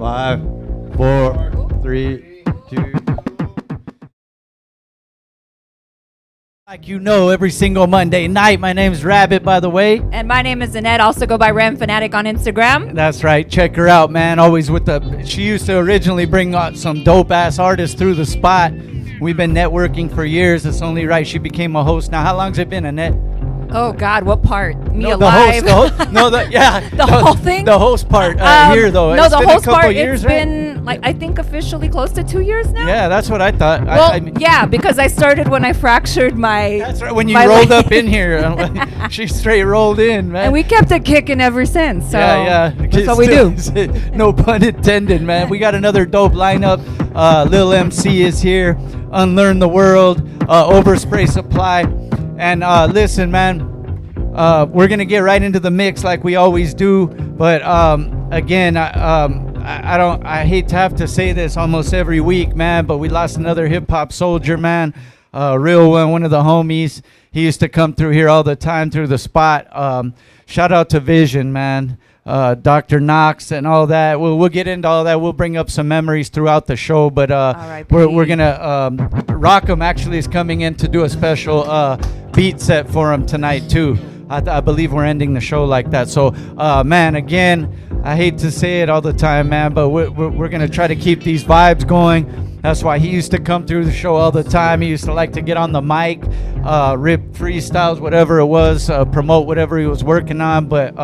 5, 4, 3, 2. Like you know, every single Monday night. My name's Rabbit, by the way. And my name is Annette, also go by Ram Fanatic on Instagram. That's right. Check her out, man. Always with the... She used to originally bring out some dope-ass artists through the spot. We've been networking for years. It's only right she became a host. Now, how long's it been, Annette? Oh, God, what part? Me no, alive? The host, the whole thing? The host part here, though. No, it's the been host a couple part, years, it's been, like, I think officially close to 2 years now? Yeah, that's what I thought. Well, I mean, yeah, because I started when I fractured my... That's right, when you rolled up in here. She straight rolled in, man. And we kept it kicking ever since, so yeah. That's what we do. No pun intended, man. We got another dope lineup. Lil MC is here. Unlearn the World. Overspray Supply. And listen, man. We're gonna get right into the mix like we always do, but again, I hate to have to say this almost every week, man, but we lost another hip hop soldier, man, real one of the homies. He used to come through here all the time through the spot. Shout out to Vision, man, Dr. Knox and all that. We'll get into all that. We'll bring up some memories throughout the show, but we're gonna Rokem actually is coming in to do a special beat set for him tonight too. I believe we're ending the show like that. So, man, again, I hate to say it all the time, man, but we're going to try to keep these vibes going. That's why he used to come through the show all the time. He used to like to get on the mic, rip freestyles, whatever it was, promote whatever he was working on. But,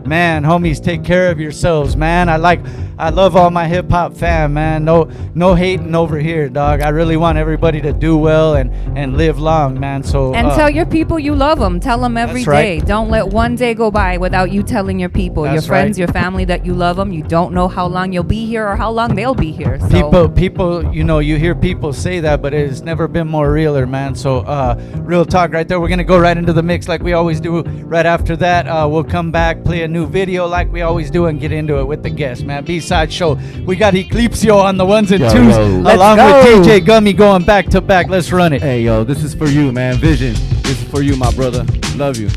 man, homies, take care of yourselves, man. I love all my hip-hop fam, man. No hating over here, dog. I really want everybody to do well and live long, man. So and tell your people you love them. Tell them every day. Right. Don't let one day go by without you telling your people, your friends, your family that you love them. You don't know how long you'll be here or how long they'll be here. So. People, you know, you hear people say that, but it's never been more realer, man. So real talk right there. We're going to go right into the mix like we always do. Right after that, we'll come back, play a new video like we always do, and get into it with the guests, man. BSide show. We got Eclipse on the ones and twos, along with DJ Gummy going back to back. Let's run it. Hey, yo, this is for you, man. Vision. This is for you, my brother. Love you.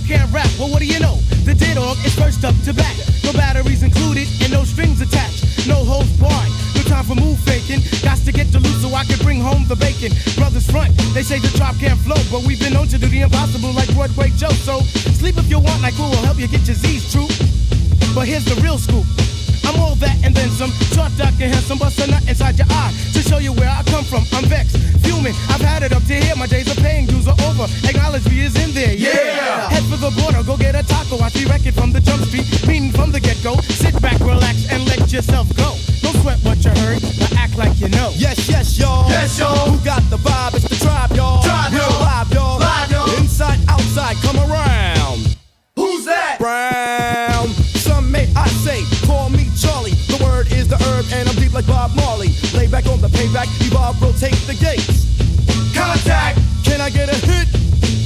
Can't rap, well what do you know? The D-Dog is first up to bat. I can bring home the bacon. Brothers front, they say the drop can't flow, but we've been known to do the impossible like Broadway Joe. So sleep if you want, like who will help you get your Z's true. But here's the real scoop. I'm all that and then some. Short, dark, and handsome, bust a nut inside your eye to show you where I come from. I'm vexed, fuming. I've had it up to here. My days of paying dues are over. Acknowledge me is in there. Yeah. Head for the border, go get a taco. I see wreck it from the jump street, meaning from the get-go. Sit back, relax, and let yourself go. Don't sweat what you heard, but act like you know. Yes, yes, y'all. Yes, y'all. Who got the vibe? It's the tribe, y'all. Tribe, Real y'all. live, y'all. Live, y'all. Inside, outside, come around. Who's that? Brown. Some may I say, call me Charlie. The word is the herb, and I'm deep like Bob Marley. Lay back on the payback, evolve, rotate the gates. Contact. Can I get a hit?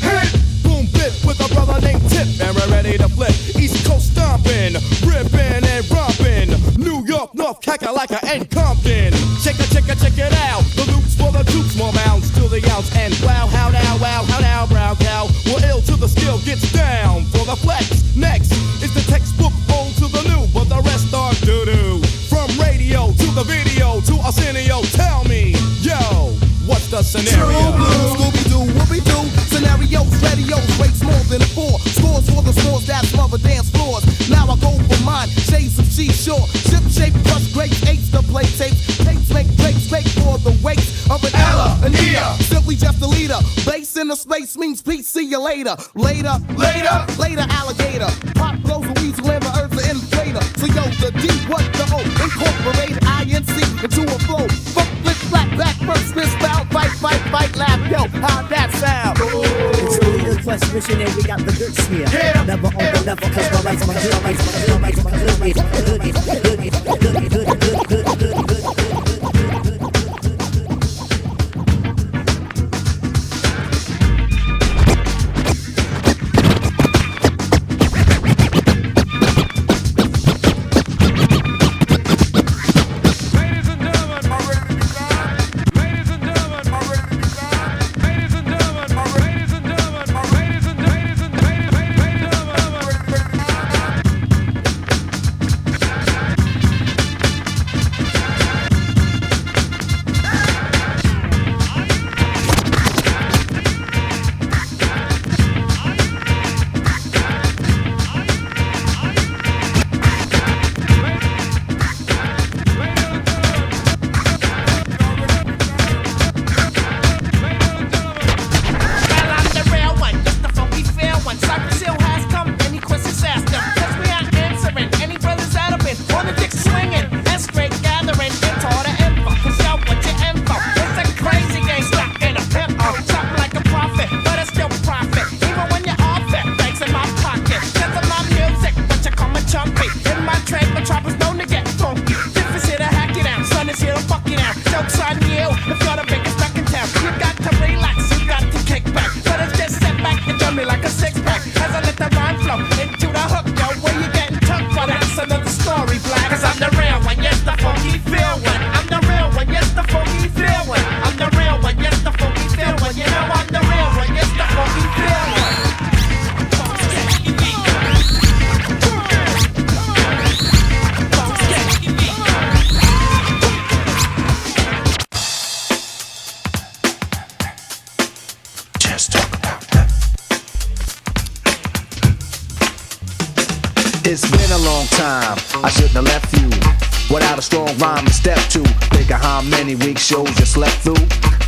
Hit. Boom, bit with a brother named Tip, and we're ready to flip. East Coast stomping, ripping and romping. New York, North, Kakalaka, and Compton. Check it out. The loops for the troops, more mounds to the ounce. And wow, how now, brown cow. We're ill till the skill gets down for the flex. Next is the textbook old to the new, but the rest are doo-doo. From radio to the video to Arsenio, tell me, yo, what's the scenario? True blue, Scooby-Doo, whoopie-doo. Scenarios, radios, rates more than 4. Scores for the scores that smother dance floors. Now I go for mine, shades of seashore. Ship shape, crush grapes, apes to play tapes. Tapes make breaks, make for the weights of an Ella, an Ea. Simply just a leader. Base in the space means peace, see you later. Later, alligator. Pop goes a weasel and the earth's an inflator. So yo, the D, what the O? Incorporate INC into a flow. Fuck, flip, flat, back, first, twist, bout, fight, laugh. Yo, how'd that sound? It's really the quest mission and we got the goods here. Yeah. Never on the level cause my rights, my good rights, my good rights, my good rights, my good rights, my good rights, my good rights, good. It's been a long time, I shouldn't have left you without a strong rhyme to step to. Think of how many week shows you slept through.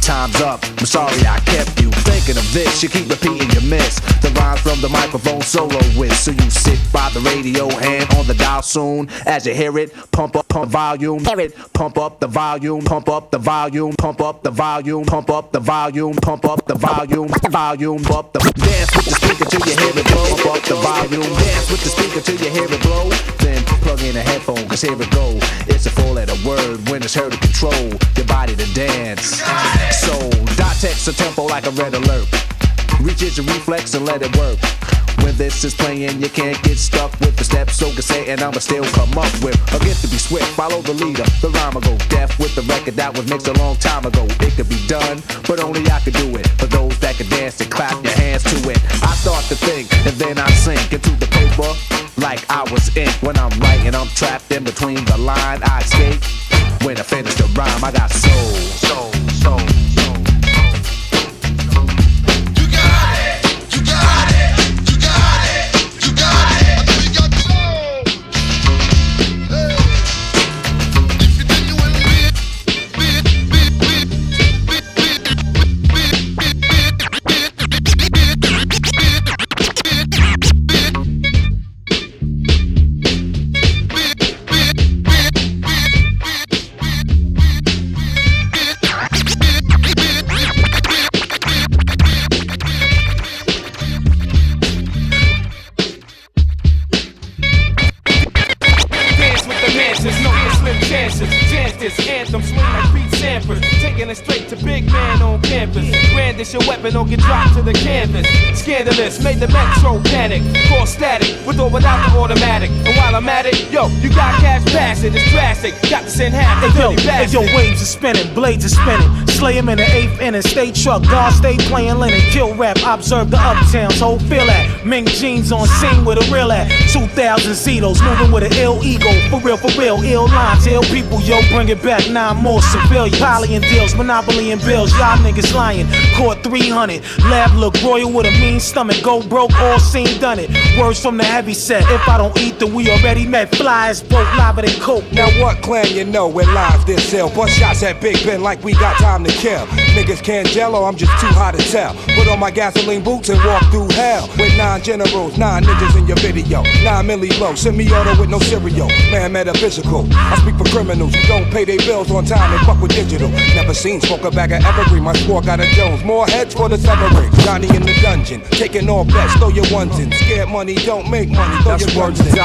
Time's up, I'm sorry I kept you thinking of this. You keep repeating your miss the rhymes from the microphone solo with. So you sit by the radio, hand on the dial soon. As you hear it, pump volume. Hear it, pump up the volume, pump up the volume, pump up the volume, pump up the volume, pump up the volume, volume up the. Dance with the speaker till you hear it blow. Pump up the volume, dance with the speaker till you hear it blow. Then plug in a headphone, cause here it go. It's a four-letter word when it's heard to control your body to dance. So, dot text a tempo like a red alert. Reach it, your reflex and let it work. When this is playing, you can't get stuck with the steps. So can say, and I'ma still come up with a gift to be swift. Follow the leader, the rhyme will go deaf with the record that was mixed a long time ago. It could be done, but only I could do it. For those that can dance and clap your hands to it. I start to think, and then I sink into the paper like I was ink. When I'm writing, I'm trapped in between the line. I escape when I finish the rhyme. I got soul. man on campus. Brandish your weapon or get dropped to the canvas. Scandalous, made the metro panic. Cause static, with or without the automatic. And while I'm at it, yo, you got cash passing, it's drastic. Got to send half the dirty bastard. Yo, waves are spinning, blades are spinning. Slay him in the 8th inning, stay truck, guard stay playing linen. Kill rap, observe the uptowns, whole feel that. Mink jeans on scene with a real at. 2000 Zetos, moving with an ill ego. For real, ill lines, ill people, yo, bring it back. 9 more civilians. Poly and deals, monopoly and bills, y'all niggas lying. Caught 300, lab look royal with a mean stomach. Go broke, all seen, done it. Words from the heavy set, if I don't eat, then we already met. Fly as broke, lava than coke. Now what clan you know when live this sell? Bust shots at Big Ben like we got time to kill. Niggas can't gel or I'm just too hot to tell. Put on my gasoline boots and walk through hell. With 9 generals, 9 ninjas in your video. 9 milli low, semi-auto with no cereal. Man, metaphysical. I speak for criminals who don't pay their bills on time and fuck with digital. Never seen smoke a bag of evergreen. My squad got a Jones. More heads for the severing. Johnny in the dungeon. Taking all bets, throw your ones in. Scared money don't make money, throw your ones in.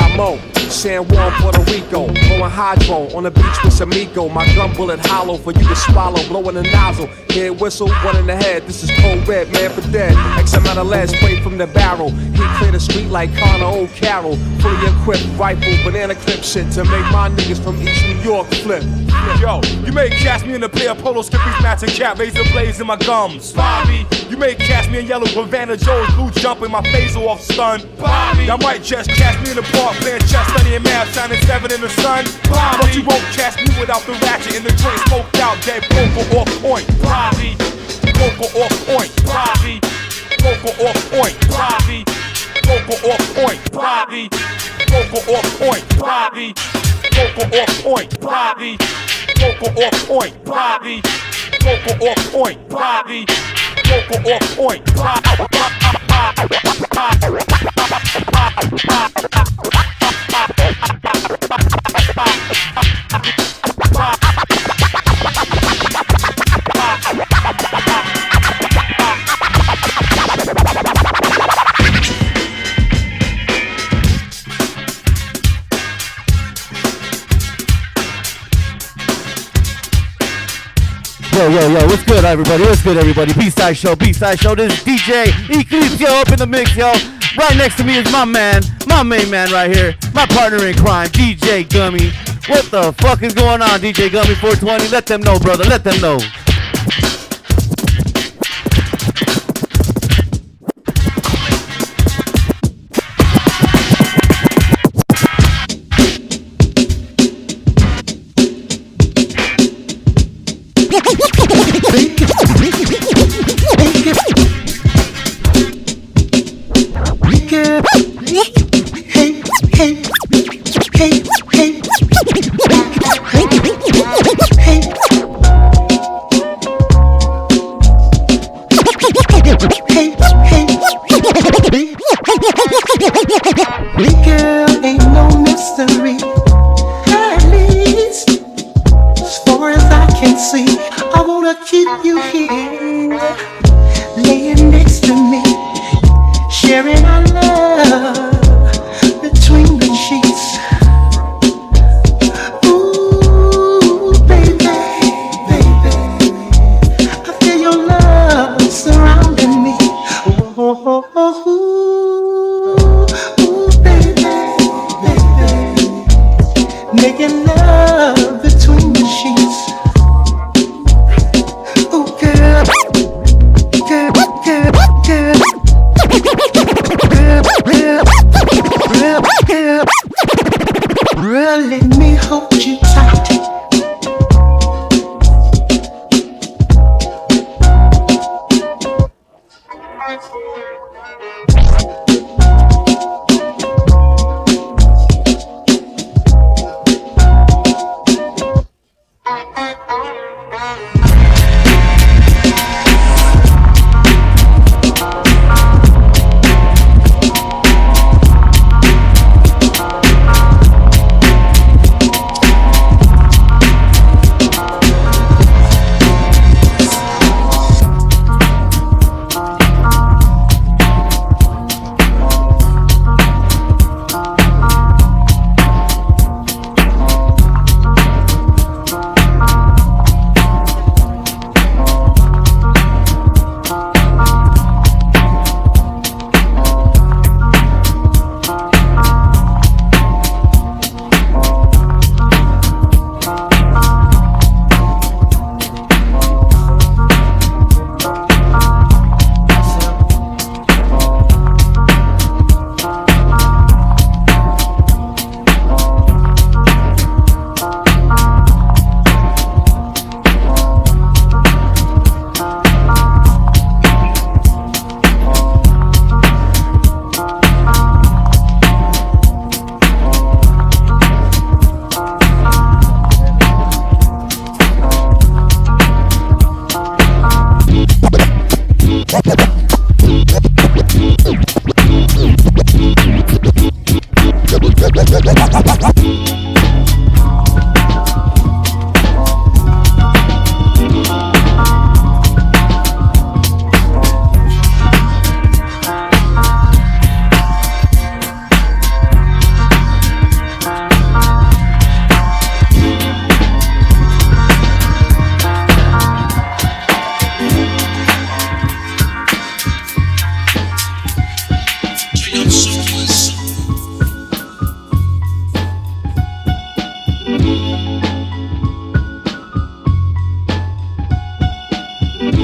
San Juan, Puerto Rico, blowing hydro on the beach with Amigo. My gun bullet hollow for you to swallow, blowing the nozzle. Head whistle, one in the head. This is cold red, man for dead. X amount of lead sprayed from the barrel. He cleared the street like Connor O'Carroll. Fully equipped rifle, banana clip shit to make my niggas from East New York flip. Yo, you may catch me in a pair of polo skippies, matching cat, razor blades in my gums. Bobby, you may catch me in yellow Havana Joe's blue jumping my face off stun. Bobby, y'all might just catch me in the park playing chess, studying math, shining 7 in the sun. Bobby, but you won't catch me without the ratchet in the joint, smoked out, dead vocal off point. Bobby, vocal off point. Bobby, vocal off point. Bobby, vocal off point. Bobby, vocal off point. Bobby, vocal off point. Bobby, vocal off point. Bobby, vocal off point. Bobby, vocal off point. Yo, what's good, everybody? What's good, everybody? B-Side Show. This is DJ Eclipse, yo, up in the mix, yo. Right next to me is my man, my main man right here, my partner in crime, DJ Gummy. What the fuck is going on, DJ Gummy 420? Let them know, brother. Let them know. Making love between the sheets. Ooh, girl.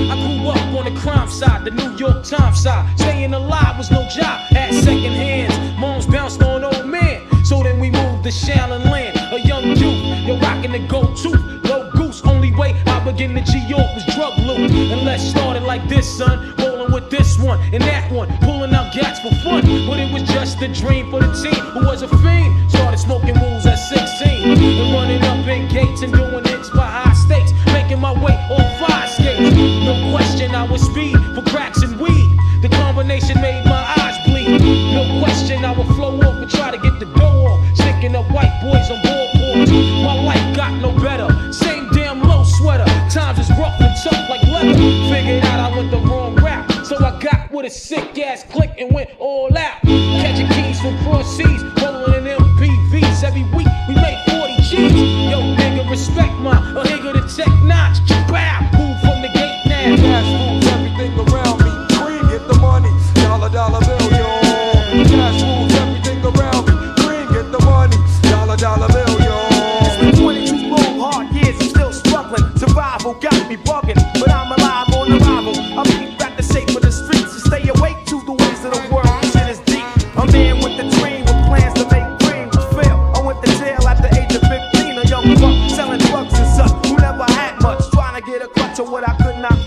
I grew up on the crime side, the New York Times side. Staying alive was no job, had second hands. Moms bounced on old men. So then we moved to Shaolin Land, a young youth. You're rocking the go-to, low goose. Only way I begin to G-York was drug loot. And let's start it like this, son. Rolling with this one and that one, pulling out gats for fun. But it was just a dream for the team who was a fiend. Started smoking rules at 16 and running up in gates and doing hits by high stakes, making my way on fire skates. No question I was speed for cracks and weed. The combination made my eyes bleed. No question I would flow off and try to get the dough off, sticking up white boys on boardboards. My life got no better. Same damn low sweater. Times is rough and tough like leather. Figured out I went the wrong route, so I got with a sick ass click and went all out. Catching keys from cross seas, rolling in MPVs. Every week we made 40 G's. Yo, nigga, respect my a nigga to tech notch. Bow, move from the gate now. Cash moves everything around me. Green, get the money. Dollar, dollar bill, yo. Cash moves everything around me. Green, get the money. Dollar, dollar bill, yo. It's been 22 long, hard years, I'm still struggling. Survival got me bugging, but I'm alive on arrival. I'm beat back the shape of the streets and stay awake to the ways of the world. This shit is deep. A man with a dream, with plans to make dreams fail. I went to jail at the age of 15, a young buck selling drugs and such, who never had much, trying to get a clutch of what I could not.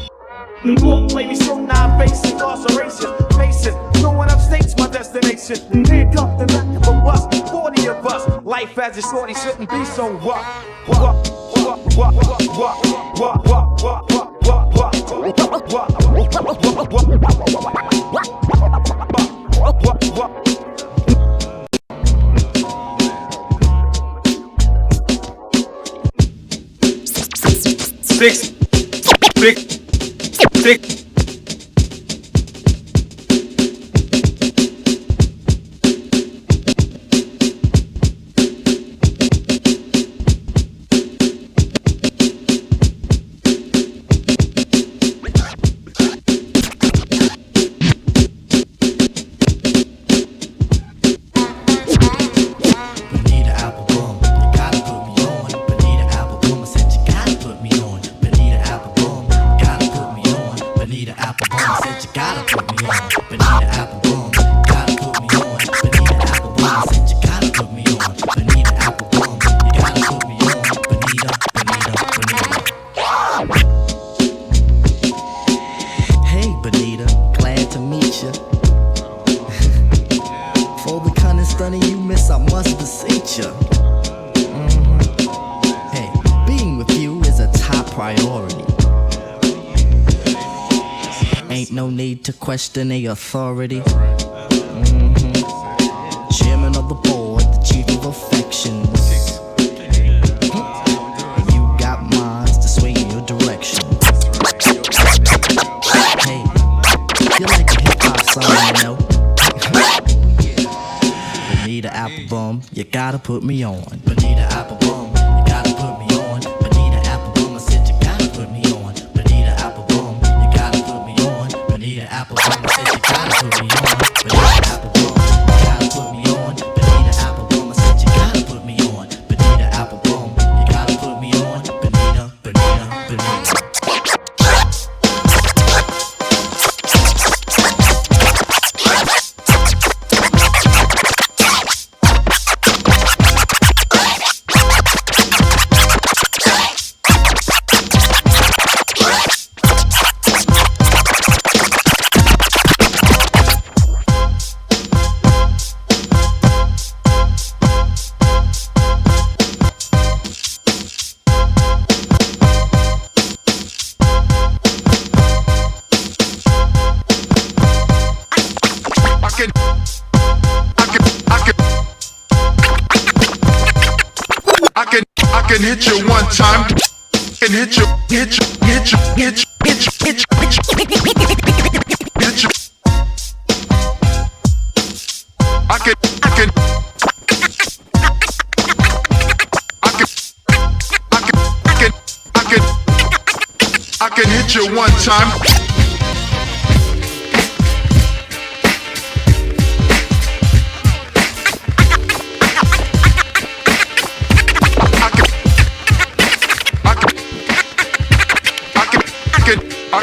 New York played me so now I'm facing incarceration. Pacing, knowing upstate's my destination. Handcuffed in the back of a bus, 40 of us. Life as a shorty shouldn't be so rough. Six. To question the authority. Chairman of the board, the chief of affections. You got minds to sway in your direction. Hey, you like a hip hop song, you know? Bonita Applebum, you gotta put me on. Bonita Applebum, you gotta put me on. Bonita Applebum, I said you gotta put me on. Bonita Applebum, you gotta put me on. Bonita Applebum, I said you gotta put me on. Bonita Applebum, you gotta put me on. Bonita Applebum, I said you gotta put me on. Bonita Applebum, you gotta put me on. Bonita, Bonita, Bonita. I can hit you one time and hit you. I can hit you one time. I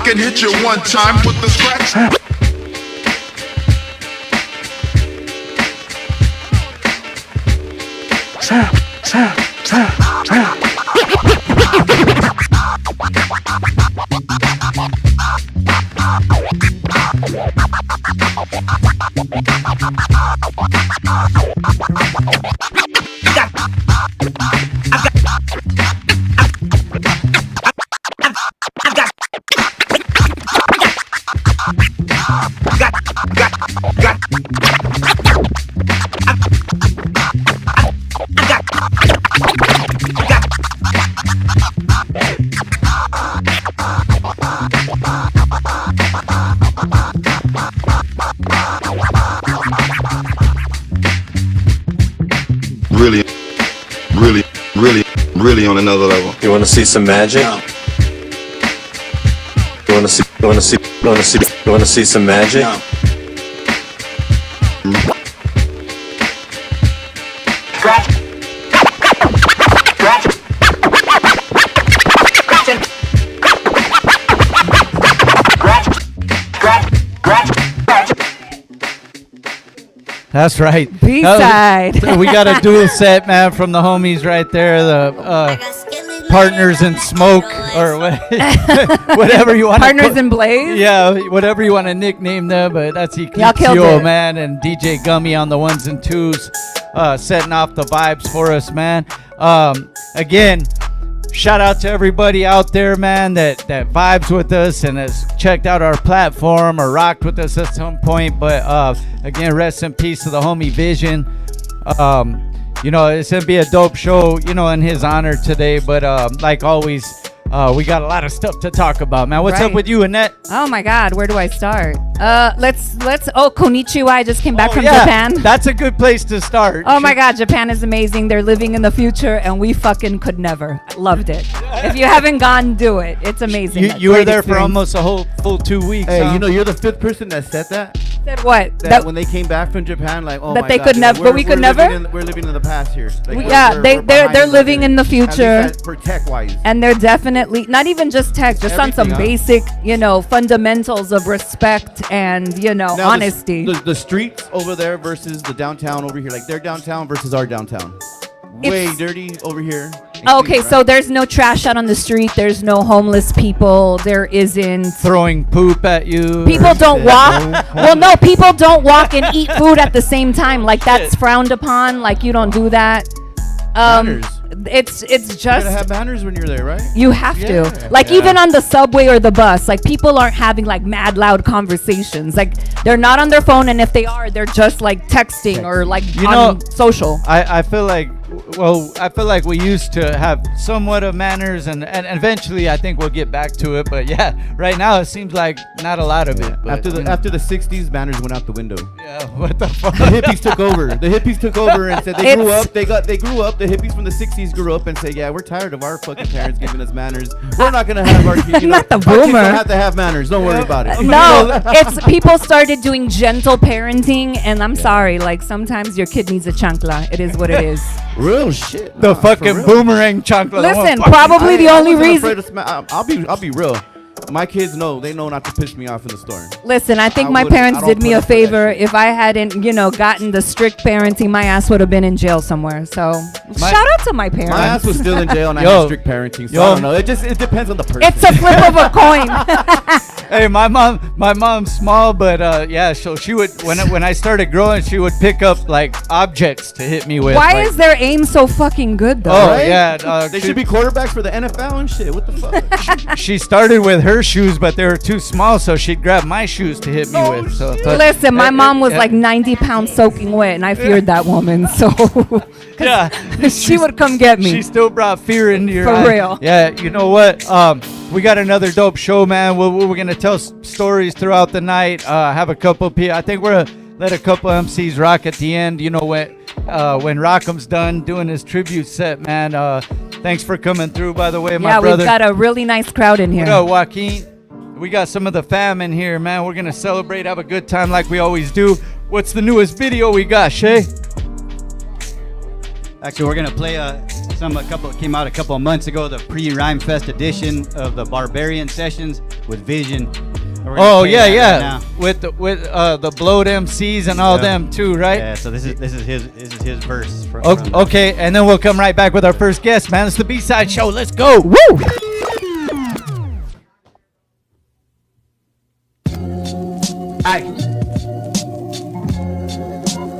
can hit you one time with the scratch. Really on another level. You want to see some magic? You want to see some magic? That's right. B-side. We got a dual set, man, from the homies right there. The Partners in Smoke, or whatever you want. Partners in Blaze. Yeah, whatever you want to nickname them, but that's Eclipse, man, and DJ Gummy on the ones and twos, setting off the vibes for us, man. Again, shout out to everybody out there, man, that vibes with us and has checked out our platform or rocked with us at some point. But again, rest in peace to the homie Vision. You know, it's gonna be a dope show, you know, in his honor today. But like always, we got a lot of stuff to talk about, man. What's up with you, Annette? Oh my God, where do I start? Let's. Oh, konnichiwa! I just came back from Japan. That's a good place to start. Oh my God, Japan is amazing. They're living in the future, and we fucking could never. Loved it. If you haven't gone, do it. It's amazing. You were there for almost a whole full 2 weeks. Hey, you know, you're the 5th person that said that. Said what? That when they came back from Japan, like, oh that my they God, could never, but we could never. We're living in the past here. Like, they're living in the future. For tech wise. And they're definitely not even just tech, just on some basic, you know, fundamentals of respect and, you know, now honesty. The streets over there versus the downtown over here, like their downtown versus our downtown. Way dirty over here. Okay, so there's no trash out on the street. There's no homeless people. There isn't throwing poop at you. People don't walk. Well, no, people don't walk and eat food at the same time. Like that's frowned upon. Like you don't do that. Banners. It's just you gotta have banners when you're there, right? You have to. Like even on the subway or the bus, like people aren't having like mad loud conversations. Like they're not on their phone, and if they are, they're just like texting or like on social. I feel like we used to have somewhat of manners, and eventually I think we'll get back to it. But yeah, right now it seems like not a lot of it. But, after the 60s, manners went out the window. Yeah, what the fuck? The hippies took over. The hippies took over and said they grew up. They grew up. The hippies from the 60s grew up and said, yeah, we're tired of our fucking parents giving us manners. We're not gonna have our kids. Not the our boomer. kids don't have to have manners. Don't worry about it. No, it's people started doing gentle parenting, and I'm sorry, like sometimes your kid needs a chancla. It is what it is. Real shit. The fucking boomerang chancla. Listen, probably the only reason. I'll be real. My kids know. They know not to piss me off in the store. Listen, I think I my wouldn't- parents I don't did me put a up for that favor. If I hadn't, gotten the strict parenting, my ass would have been in jail somewhere. So shout out to my parents. My ass was still in jail and I Yo. had strict parenting. So I don't know. It depends on the person. It's a flip of a coin. Hey, my mom's small, but yeah. So she would when I started growing, she would pick up like objects to hit me with. Why like, is their aim so fucking good though? Oh Right? yeah, They should be quarterbacks for the NFL and shit. What the fuck? She started with her shoes, but they were too small, so she'd grab my shoes to hit me with. So Listen, my mom was like 90 pounds soaking wet, and I feared that woman. So yeah, she would come get me. She still brought fear into your For eye. real. Yeah, you know what? We got another dope show, man. We're gonna tell stories throughout the night. Have a couple people. I think we're gonna let a couple MCs rock at the end. You know when Rokem's done doing his tribute set, man. Thanks for coming through, by the way, my brother. We've got a really nice crowd in here. What up, Joaquin? We got some of the fam in here, man. We're gonna celebrate, have a good time like we always do. What's the newest video we got, Shaye? Actually, we're gonna play came out a couple of months ago, the pre-Rhyme Fest edition of the Barbarian Sessions with Vision. Oh yeah. With the Blowed MCs and all them too, right? Yeah. So this is his verse. Okay, and then we'll come right back with our first guest, man. It's the B-Side Show. Let's go. Woo! Aye.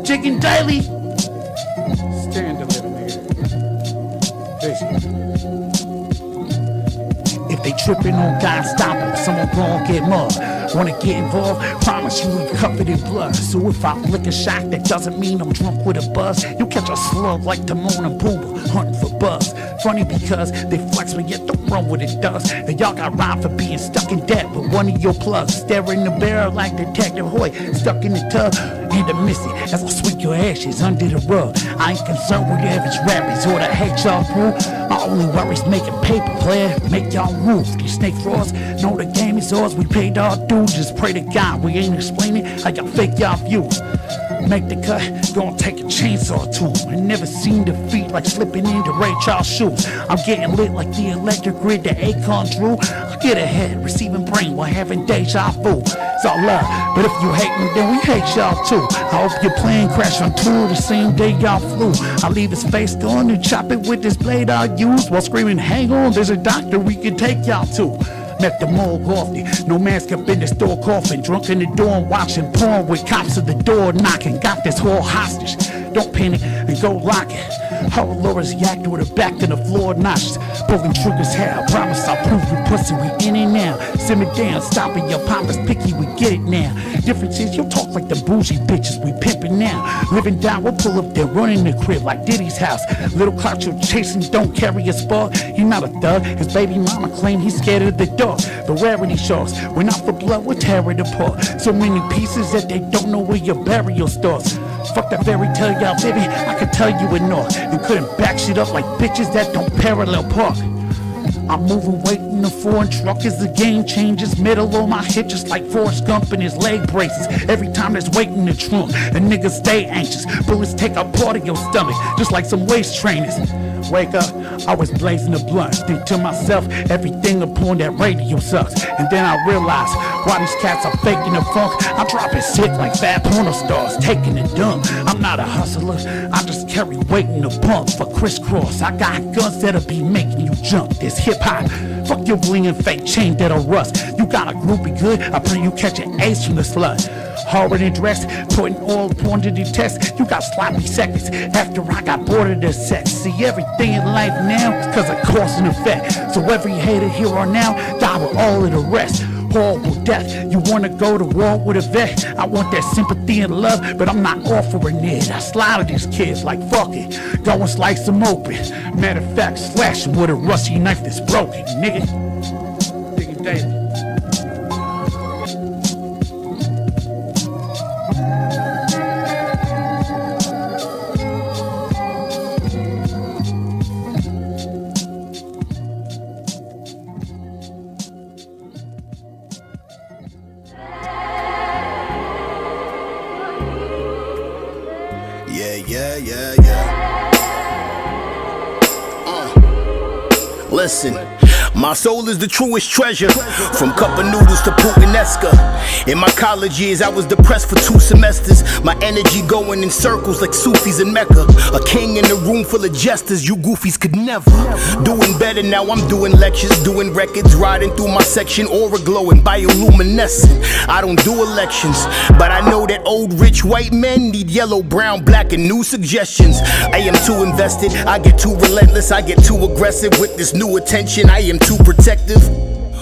Chicken daily. Stand a little, nigga. If they tripping on God, stop them. Someone gon' get mugged. Wanna get involved? Promise you we covered in blood. So if I flick a shot, that doesn't mean I'm drunk with a buzz. You catch a slug like Timon and Pumbaa, hunting for buzz. Funny because they flex, but yet don't run what it does. And y'all got rhyme for being stuck in debt with one of your plugs. Staring the barrel like Detective Hoyt, stuck in the tub. And a missing as I sweep your ashes under the rug. I ain't concerned with the average rappers or the hate y'all crew. My only worry's making paper, player. Make y'all move. These snake frauds know the game is ours. We paid our dues. Just pray to God we ain't explaining how y'all fake y'all views. Make the cut, gonna take a chainsaw to. I never seen defeat like slipping into Ray Charles' shoes. I'm getting lit like the electric grid that Akon drew. I get ahead, receiving brain while having deja vu. It's all love, but if you hate me, then we hate y'all too. I hope your plane crashed on tour the same day y'all flew. I leave his face gone and chop it with this blade I use while screaming, hang on, there's a doctor we can take y'all to. Met the morgue often, no mask up in the store coughing, drunk in the dorm watching porn with cops at the door knocking. Got this whole hostage, don't panic and go lock it. Horror Laura's yacked with her back to the floor notches. Pulling triggers hell, promise I'll prove you pussy, we in and now. Simmer down, stopping your pompous picky, we get it now. Difference is you talk like the bougie bitches, we pimping now. Living down, we'll pull up there, running the crib like Diddy's house. Little clout you're chasing, don't carry a spark. He not a thug, his baby mama claim he's scared of the dark. But rarity sharks, we're not for blood, we'll tear it apart. So many pieces that they don't know where your burial starts. Fuck that fairy tale y'all living, I could tell you enough. And couldn't back shit up like bitches that don't parallel park. I'm moving weight in the foreign truck as the game changes. Middle on my hip just like Forrest Gump in his leg braces. Every time there's weight in the trunk, and niggas stay anxious. Bullets take out part of your stomach, just like some waist trainers. Wake up, I was blazing the blunt. Think to myself, everything upon that radio sucks. And then I realized why these cats are faking the funk. I drop it sick like fat porno stars, taking the dump. I'm not a hustler, I just carry weight in the pump for crisscross. I got guns that'll be making you jump. This hip hop, fuck your bling and fake chain that'll rust. You got a groupie good, I pray you catch an ace from the slut. Horrid and dressed, putting all upon to the test. You got sloppy seconds after I got bored of the sex. See, everything in life now is cause of cause and effect. So every hater here or now, die with all of the rest. Horrible death, you wanna go to war with a vet. I want that sympathy and love, but I'm not offering it. I slaughter these kids like fuck it, go and slice them open. Matter of fact, slash them with a rusty knife that's broken, nigga. Nigga daily. Listen, My soul is the truest treasure. From cup of noodles to Puttanesca. In my college years, I was depressed for 2 semesters. My energy going in circles like Sufis in Mecca. A king in a room full of jesters, you goofies could never. Doing better now, I'm doing lectures, doing records, riding through my section, aura glowing, bioluminescent. I don't do elections, but I know that old rich white men need yellow, brown, black, and new suggestions. I am too invested, I get too relentless, I get too aggressive with this new attention. I am too protective.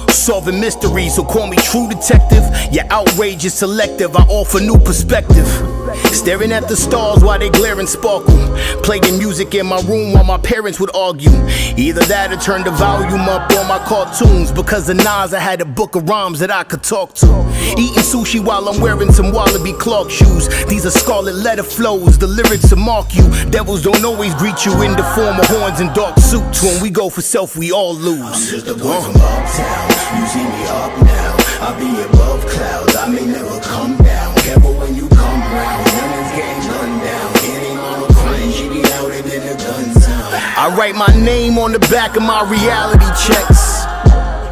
Solving mysteries, so call me true detective. Your outrage is selective, I offer new perspective. Staring at the stars while they glare and sparkle. Playing music in my room while my parents would argue. Either that or turn the volume up on my cartoons. Because of Nas, I had a book of rhymes that I could talk to. Eating sushi while I'm wearing some Wallaby Clark shoes. These are scarlet letter flows, the lyrics will mark you. Devils don't always greet you in the form of horns and dark suits. When we go for self, we all lose. I'm just a boy from uptown. You see me up now, I'll be above clouds, I may never come down. Careful when you come round, youngins getting gunned down. Any mama crying, she be louder than the gun sound. I write my name on the back of my reality checks.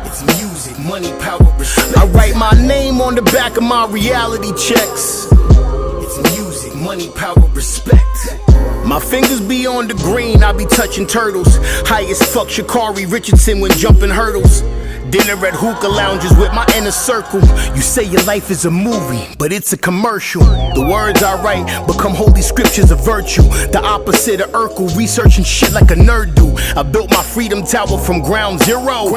It's music, money, power, respect. I write my name on the back of my reality checks. It's music, money, power, respect. My fingers be on the green, I be touching turtles. High as fuck Sha'Carri Richardson when jumping hurdles. Dinner at hookah lounges with my inner circle. You say your life is a movie, but it's a commercial. The words I write become holy scriptures of virtue. The opposite of Urkel, researching shit like a nerd do. I built my freedom tower from ground zero.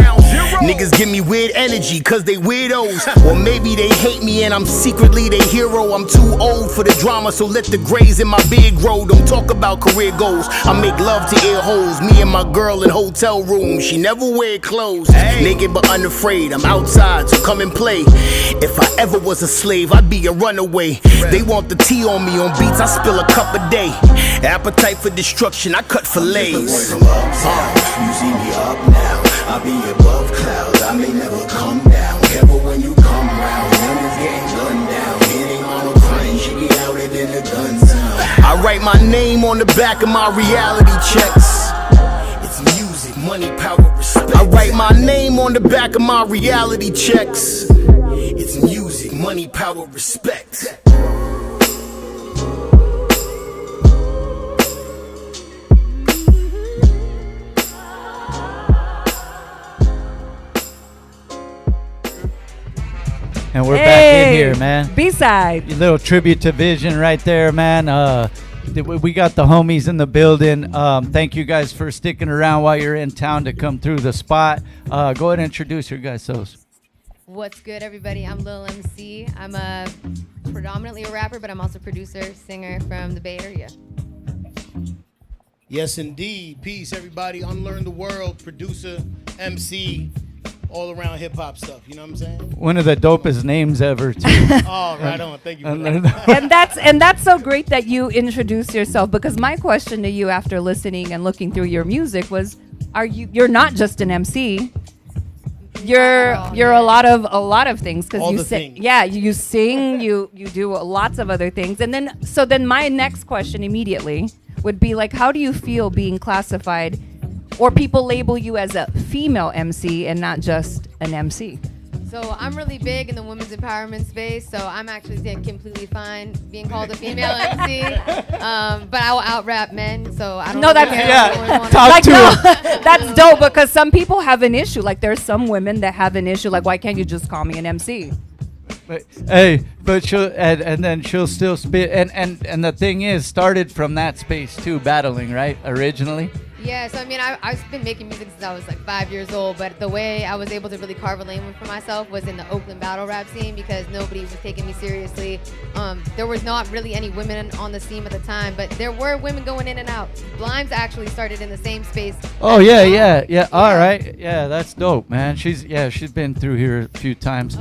Niggas give me weird energy cause they weirdos. Or maybe they hate me and I'm secretly their hero. I'm too old for the drama, so let the grays in my beard grow. Don't talk about career goals, I make love to ear holes. Me and my girl in hotel rooms, she never wear clothes. Naked but unafraid, I'm outside, so come and play. If I ever was a slave, I'd be a runaway. They want the tea on me on beats, I spill a cup a day. Appetite for destruction, I cut fillets. You see me up now, I'll be above clouds, I may never come down. Careful when you come round, youngins getting gunned down. Any mama crying, she be louder than the gun sound. I write my name on the back of my reality checks. It's music, money, power, respect. I write my name on the back of my reality checks. It's music, money, power, respect. And we're back in here, man. B-side. A little tribute to Vision right there, man. We got the homies in the building. Thank you guys for sticking around while you're in town to come through the spot. Go ahead and introduce your guys. What's good, everybody? I'm Lil MC. I'm predominantly a rapper, but I'm also a producer, singer from the Bay Area. Yes, indeed. Peace, everybody. Unlearn the world, producer, MC, all around hip hop stuff. You know what I'm saying? One of the dopest names ever, too. Oh, right on. Thank you for that. and that's so great that you introduced yourself, because my question to you after listening and looking through your music was, you're not just an MC. You're a lot of things, because you sing. Yeah, you sing, you do lots of other things. And then my next question immediately would be like, how do you feel being classified, or people label you as a female MC and not just an MC? So I'm really big in the women's empowerment space, so I'm actually completely fine being called a female MC. But I will out-rap men, so I don't know. That's dope, because some people have an issue. Like, there's some women that have an issue. Like, why can't you just call me an MC? But she'll and then she'll still spit, and the thing is, started from that space too, battling, right, originally. Yeah, so I mean, I've been making music since I was like 5 years old, but the way I was able to really carve a lane for myself was in the Oakland battle rap scene, because nobody was taking me seriously. There was not really any women on the scene at the time, but there were women going in and out. Blimes actually started in the same space. Oh yeah. All right, yeah, that's dope, man. She's been through here a few times.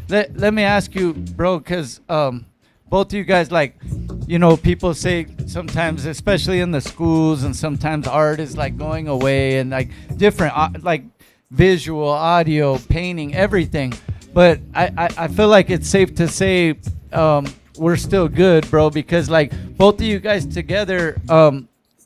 Let me ask you, bro, because both of you guys, like, you know, people say sometimes, especially in the schools, and sometimes art is like going away, and like different, like visual, audio, painting, everything. But I feel like it's safe to say we're still good, bro, because like both of you guys together,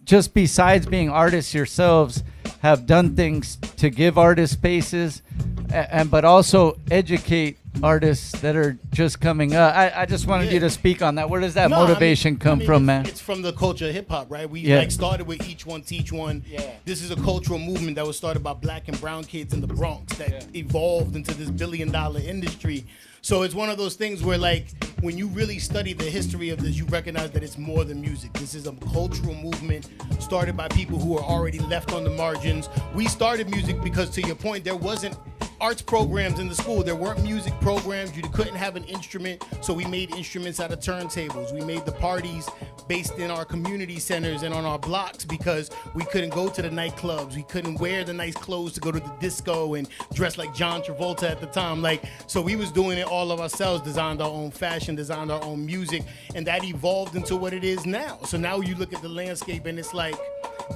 just besides being artists yourselves, have done things to give artists spaces, and but also educate artists that are just coming up. I just wanted you to speak on that. Where does that motivation come from, man? It's from the culture of hip hop, right? We like started with Each One Teach One. Yeah. This is a cultural movement that was started by black and brown kids in the Bronx that evolved into this billion-dollar industry. So it's one of those things where, like, when you really study the history of this, you recognize that it's more than music. This is a cultural movement started by people who are already left on the margins. We started music because, to your point, there wasn't arts programs in the school. There weren't music programs. You couldn't have an instrument, so we made instruments out of turntables. We made the parties based in our community centers and on our blocks because we couldn't go to the nightclubs. We couldn't wear the nice clothes to go to the disco and dress like John Travolta at the time. Like, so we was doing it all of ourselves, designed our own fashion, designed our own music, and that evolved into what it is now. So now you look at the landscape and it's like,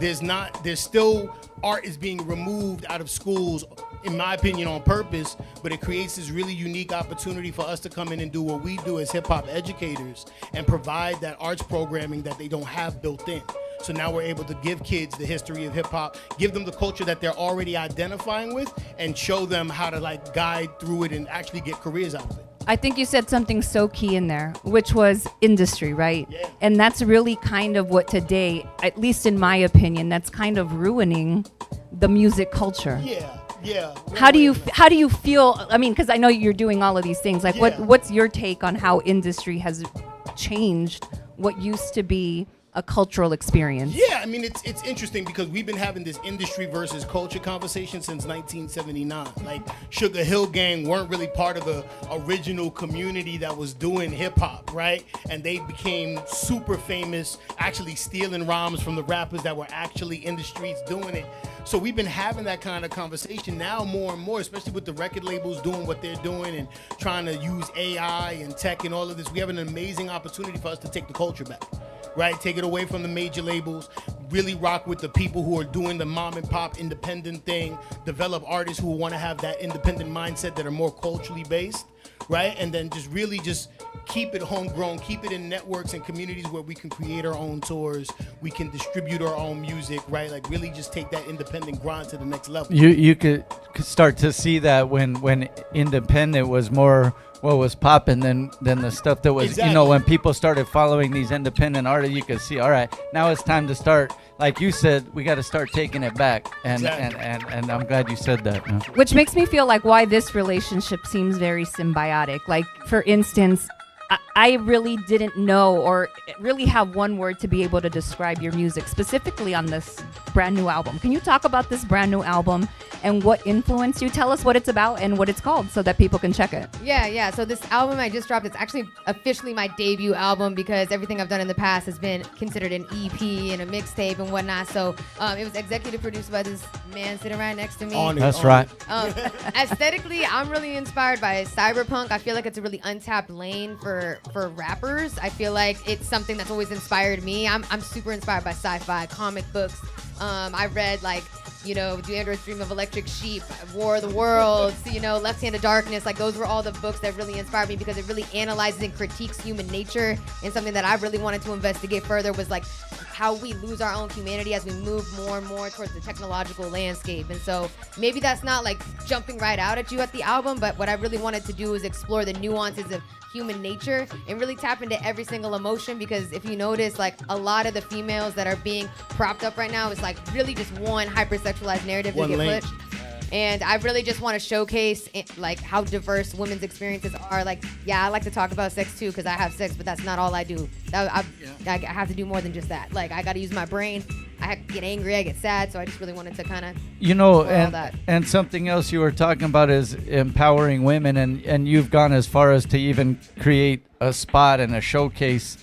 there's still art is being removed out of schools, in my opinion, on purpose, but it creates this really unique opportunity for us to come in and do what we do as hip-hop educators and provide that arts programming that they don't have built in. So now we're able to give kids the history of hip-hop, give them the culture that they're already identifying with, and show them how to like guide through it and actually get careers out of it. I think you said something so key in there, which was industry, right? Yeah. And that's really kind of what today, at least in my opinion, that's kind of ruining the music culture. Yeah. How do you feel? I mean, because I know you're doing all of these things. Like, what's your take on how industry has changed what used to be a cultural experience? Yeah, I mean, it's interesting because we've been having this industry versus culture conversation since 1979. Like, Sugar Hill Gang weren't really part of the original community that was doing hip hop, right? And they became super famous, actually stealing rhymes from the rappers that were actually in the streets doing it. So we've been having that kind of conversation now more and more, especially with the record labels doing what they're doing and trying to use AI and tech and all of this. We have an amazing opportunity for us to take the culture back. Right, take it away from the major labels, really rock with the people who are doing the mom and pop independent thing, develop artists who want to have that independent mindset that are more culturally based, right? And then just really just keep it homegrown, keep it in networks and communities where we can create our own tours, we can distribute our own music, right? Like really just take that independent grind to the next level. You could start to see that when independent was more what was popping than the stuff that was, exactly. You know, when people started following these independent artists, you could see, all right, now it's time to start, like you said, we got to start taking it back. And, exactly. and I'm glad you said that. You know? Which makes me feel like why this relationship seems very symbiotic. Like, for instance, I really didn't know or really have one word to be able to describe your music, specifically on this brand new album. Can you talk about this brand new album and what influenced you? Tell us what it's about and what it's called so that people can check it. Yeah. So this album I just dropped, it's actually officially my debut album because everything I've done in the past has been considered an EP and a mixtape and whatnot. So it was executive produced by this man sitting right next to me. That's right. Aesthetically, I'm really inspired by cyberpunk. I feel like it's a really untapped lane for rappers. I feel like it's something that's always inspired me. I'm super inspired by sci-fi, comic books. I read like, you know, Do Androids Dream of Electric Sheep, War of the Worlds, you know, Left Hand of Darkness. Like those were all the books that really inspired me because it really analyzes and critiques human nature. And something that I really wanted to investigate further was like how we lose our own humanity as we move more and more towards the technological landscape. And so maybe that's not like jumping right out at you at the album, but what I really wanted to do is explore the nuances of human nature and really tap into every single emotion, because if you notice, like a lot of the females that are being propped up right now is like really just one hypersexualized narrative that get pushed. And I really just want to showcase like how diverse women's experiences are. Like, yeah, I like to talk about sex too because I have sex, but that's not all I do. I have to do more than just that. Like, I got to use my brain. I get angry, I get sad, so I just really wanted to kind of, you know, and something else you were talking about is empowering women, and you've gone as far as to even create a spot and a showcase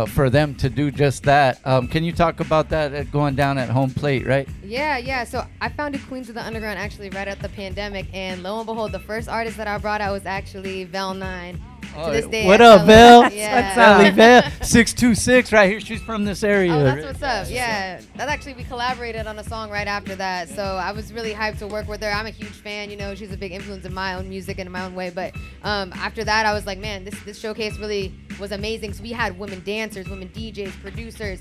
for them to do just that. Can you talk about that going down at Home Plate, right? Yeah. So I founded Queens of the Underground actually right at the pandemic, and lo and behold, the first artist that I brought out was actually Vel 9. To this day, what up, Vel? Yeah. Vel 626 right here. She's from this area. Oh, that's what's up. Yeah, that actually we collaborated on a song right after that. So I was really hyped to work with her. I'm a huge fan. You know, she's a big influence in my own music and in my own way. But after that, I was like, man, this showcase really was amazing. So we had women dancers, women DJs, producers,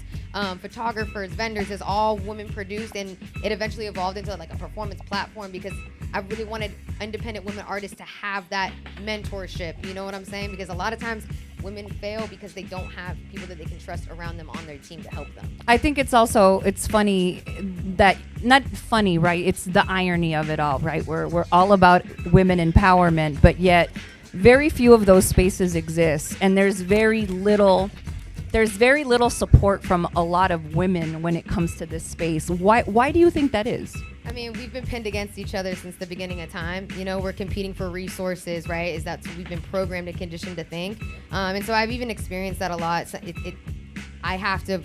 photographers, vendors, is all women produced, and it eventually evolved into like a performance platform because I really wanted independent women artists to have that mentorship. You know what I'm saying? Because a lot of times women fail because they don't have people that they can trust around them on their team to help them. I think it's funny that, not funny, right? It's the irony of it all, right? We're all about women empowerment, but yet very few of those spaces exist, and there's very little support from a lot of women when it comes to this space. Why do you think that is? I mean, we've been pinned against each other since the beginning of time. You know, we're competing for resources, right? That's what we've been programmed and conditioned to think. And so I've even experienced that a lot. So I have to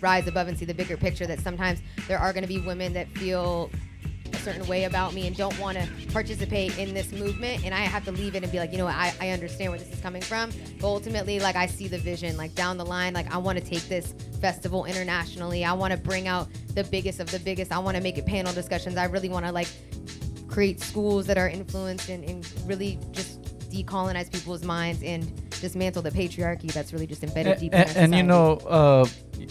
rise above and see the bigger picture, that sometimes there are going to be women that feel a certain way about me and don't want to participate in this movement, and I have to leave it and be like, you know what, I understand where this is coming from, but ultimately, like, I see the vision, like, down the line, like, I want to take this festival internationally. I want to bring out the biggest of the biggest. I want to make it panel discussions. I really want to, like, create schools that are influenced and really just decolonize people's minds and dismantle the patriarchy that's really just embedded deep in our society. And you know,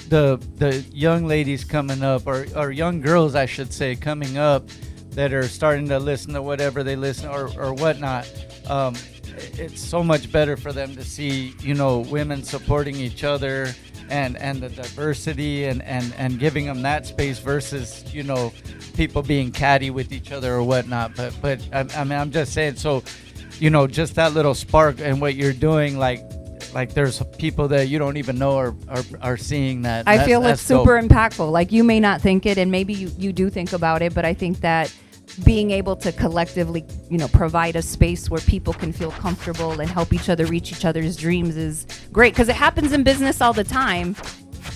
the young ladies coming up, or young girls, I should say, coming up, that are starting to listen to whatever they listen or whatnot. It's so much better for them to see, you know, women supporting each other and the diversity and giving them that space versus, you know, people being catty with each other or whatnot. But I mean, I'm just saying, so, you know, just that little spark and what you're doing, like there's people that you don't even know are seeing that. I feel it's super impactful. Like, you may not think it, and maybe you do think about it, but I think that being able to collectively, you know, provide a space where people can feel comfortable and help each other reach each other's dreams is great, because it happens in business all the time.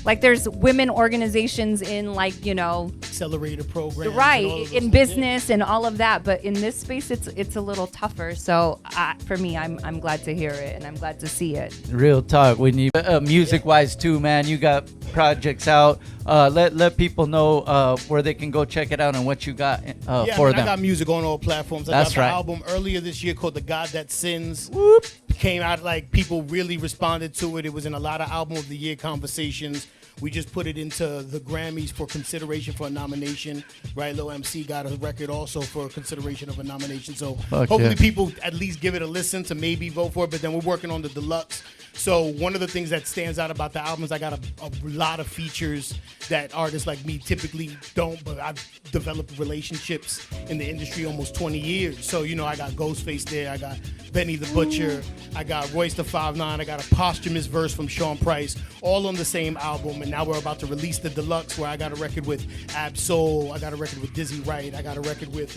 Like, there's women organizations in, like, you know, accelerator programs, right, in business and all of that, but in this space it's a little tougher. So for me, I'm glad to hear it, and I'm glad to see it. Real talk. When you music wise too, man, you got projects out. Let people know where they can go check it out and what you got for them. I got music on all platforms. I got the album earlier this year called The God That Sins. Whoop. Came out, like, people really responded to it. It was in a lot of album of the year conversations. We just put it into the Grammys for consideration for a nomination, right? Lil MC got a record also for consideration of a nomination. So hopefully people at least give it a listen to maybe vote for it. But then we're working on the deluxe. So one of the things that stands out about the album is I got a lot of features that artists like me typically don't, but I've developed relationships in the industry almost 20 years. So, you know, I got Ghostface there, I got Benny the Butcher, I got Royce the 5'9", I got a posthumous verse from Sean Price, all on the same album. And now we're about to release the deluxe, where I got a record with Ab Soul, I got a record with Dizzy Wright, I got a record with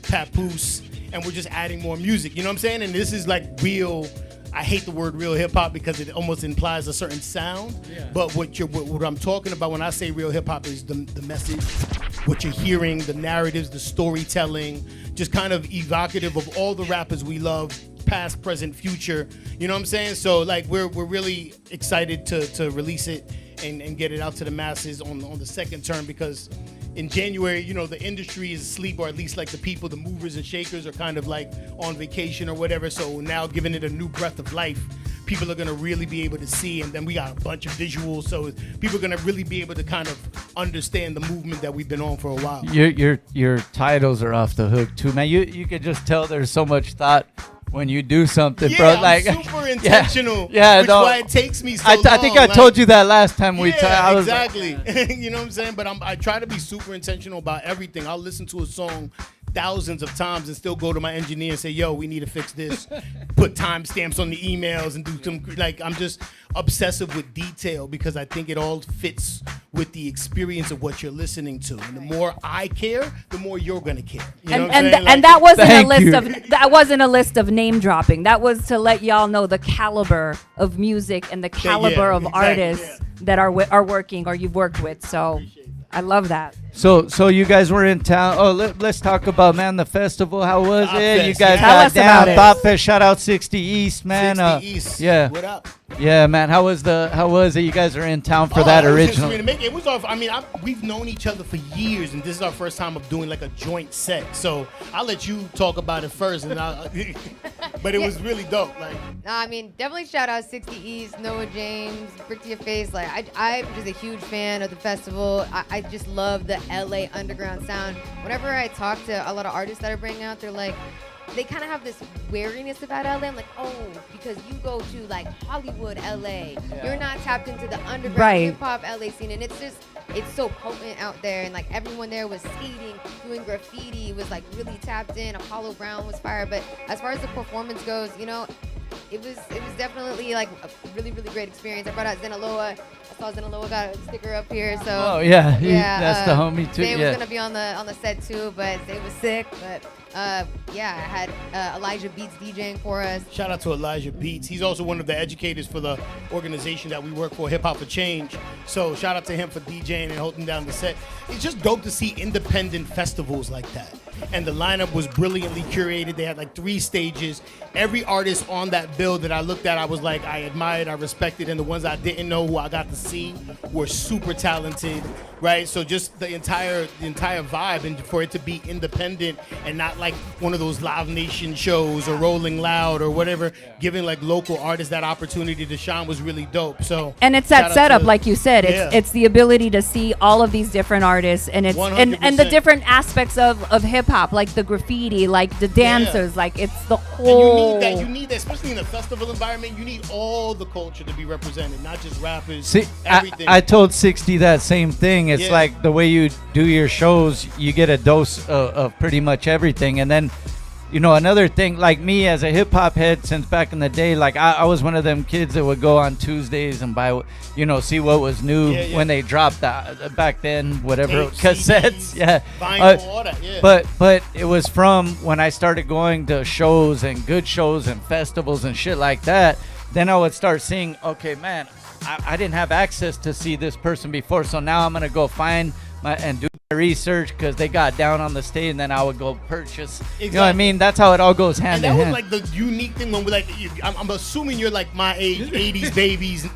Papoose, and we're just adding more music. You know what I'm saying? And this is like real. I hate the word real hip hop because it almost implies a certain sound. Yeah. But what I'm talking about when I say real hip hop is the message, what you're hearing, the narratives, the storytelling, just kind of evocative of all the rappers we love, past, present, future. You know what I'm saying? So, like, we're really excited to release it and get it out to the masses on the second term, because in January, you know, the industry is asleep, or at least like the people, the movers and shakers, are kind of like on vacation or whatever. So now, giving it a new breath of life, people are going to really be able to see. And then we got a bunch of visuals, so people are going to really be able to kind of understand the movement that we've been on for a while. Your titles are off the hook too, man. You could just tell there's so much thought when you do something, bro. Like, I'm super intentional. Yeah, which is why it takes me so long. I think I told you that last time we talked. Exactly. You know what I'm saying? But I try to be super intentional about everything. I'll listen to a song thousands of times and still go to my engineer and say, yo, we need to fix this. Put timestamps on the emails and do some, like, I'm just obsessive with detail, because I think it all fits with the experience of what you're listening to. And the more I care, the more you're gonna care. You know what I'm saying? And that wasn't a list of name dropping. That was to let y'all know the caliber of music and the caliber of artists that are working or you've worked with. So I love that. So you guys were in town. Oh, let's talk about, man, the festival. How was it? You guys Tell us got down. about it. Thought Fest. Shout out 60 East, man. 60 East. Yeah. What up? Yeah, man. How was it? You guys are in town for that original. It was off. I mean, we've known each other for years, and this is our first time of doing like a joint set. So I'll let you talk about it first, and but it was really dope. Like, I mean, definitely shout out 60 East, Noah James, Brick to Your Face. Like, I'm just a huge fan of the festival. I just love the LA underground sound. Whenever I talk to a lot of artists that are bringing out, they're like, they kind of have this wariness about LA. I'm like, oh, because you go to like Hollywood LA, you're not tapped into the underground hip hop LA scene, and it's so potent out there. And like everyone there was skating, doing graffiti, was like really tapped in. Apollo Brown was fire. But as far as the performance goes, you know, it was definitely like a really, really great experience. I brought out Zenaloa. I saw Zenaloa got a sticker up here. So oh yeah, that's the homie too. Zay was gonna be on the set too, but Zay was sick. But yeah, I had Elijah Beats DJing for us. Shout out to Elijah Beats. He's also one of the educators for the organization that we work for, Hip Hop for Change. So shout out to him for DJing and holding down the set. It's just dope to see independent festivals like that. And the lineup was brilliantly curated. They had like 3 stages. Every artist on that bill that I looked at, I was like, I admired, I respected, and the ones I didn't know who I got to see were super talented, right? So just the entire vibe, and for it to be independent and not like one of those Live Nation shows or Rolling Loud or whatever, giving like local artists that opportunity to shine was really dope. So and it's that setup, like you said, it's the ability to see all of these different artists, and it's and the different aspects of hip hop, like the graffiti, like the dancers, like it's the whole. And you need that, especially in a festival environment. You need all the culture to be represented, not just rappers. See, everything. I told 60 that same thing. It's like the way you do your shows, you get a dose of pretty much everything. And then, you know, another thing, like me as a hip hop head since back in the day, like I was one of them kids that would go on Tuesdays and buy, you know, see what was new when they dropped back then, whatever, cassettes, vinyl, all that, But it was from when I started going to shows and good shows and festivals and shit like that. Then I would start seeing, okay, man, I didn't have access to see this person before, so now I'm gonna go find and do my research because they got down on the stage, and then I would go purchase. You know what I mean? That's how it all goes hand in hand. And that was like the unique thing when we like. I'm assuming you're like my age, 80s babies,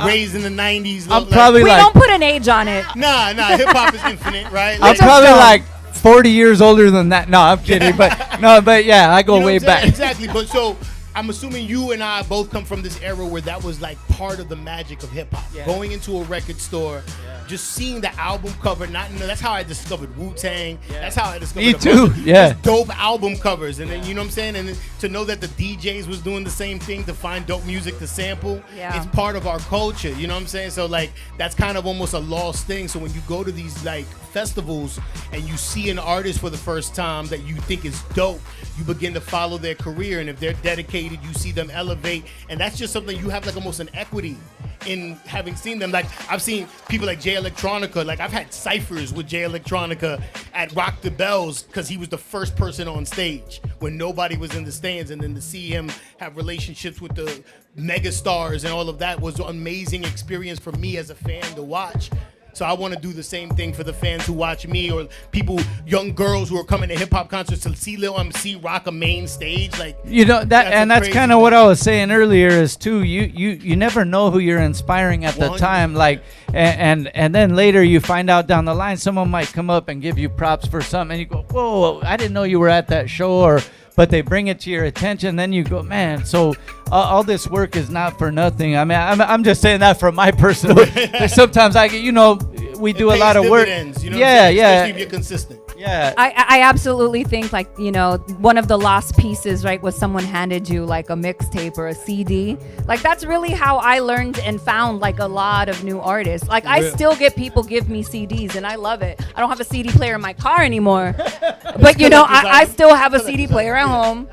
raised in the 90s. I'm probably we like. don't put an age on it. Nah. Hip hop is infinite, right? I'm probably like 40 years older than that. No, I'm kidding, but yeah, I go way back. Exactly, but so. I'm assuming you and I both come from this era where that was like part of the magic of hip hop. Going into a record store, just seeing the album cover. That's how I discovered Wu-Tang. That's how I discovered. Me too. Yeah. Dope album covers, and then you know what I'm saying. And then to know that the DJs was doing the same thing to find dope music to sample. It's part of our culture. You know what I'm saying? So like that's kind of almost a lost thing. So when you go to these like festivals and you see an artist for the first time that you think is dope, you begin to follow their career, and if they're dedicated, you see them elevate, and that's just something you have like almost an equity in having seen them. Like I've seen people like Jay Electronica, like I've had ciphers with Jay Electronica at Rock the Bells because he was the first person on stage when nobody was in the stands, and then to see him have relationships with the mega stars and all of that was an amazing experience for me as a fan to watch. So I want to do the same thing for the fans who watch me, or people, young girls who are coming to hip hop concerts to see Lil MC rock a main stage. Like, you know that, and that's kind of what I was saying earlier is too. You never know who you're inspiring at the 100%. time. Like, and then later you find out down the line someone might come up and give you props for something, and you go, whoa, I didn't know you were at that show, but they bring it to your attention. Then you go, man, so all this work is not for nothing. I mean, I'm just saying that from my personal. Sometimes I get, we do a lot of work. You know yeah. Especially if you're consistent. Yeah. I absolutely think like, one of the lost pieces, right, was someone handed you like a mixtape or a CD. Like that's really how I learned and found like a lot of new artists. Like I still get people give me CDs and I love it. I don't have a CD player in my car anymore. But I still have a CD player at home.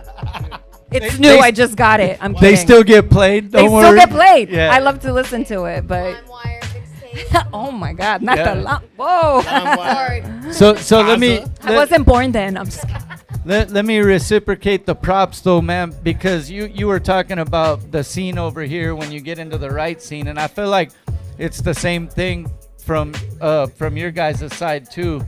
It's new. I just got it. I'm kidding. They still get played. Don't worry. They still get played. Yeah. I love to listen to it, but oh my God, not the lot. Whoa. So let me. I wasn't born then. I'm just kidding. Let me reciprocate the props though, man, because you were talking about the scene over here when you get into the right scene, and I feel like it's the same thing from your guys' side too.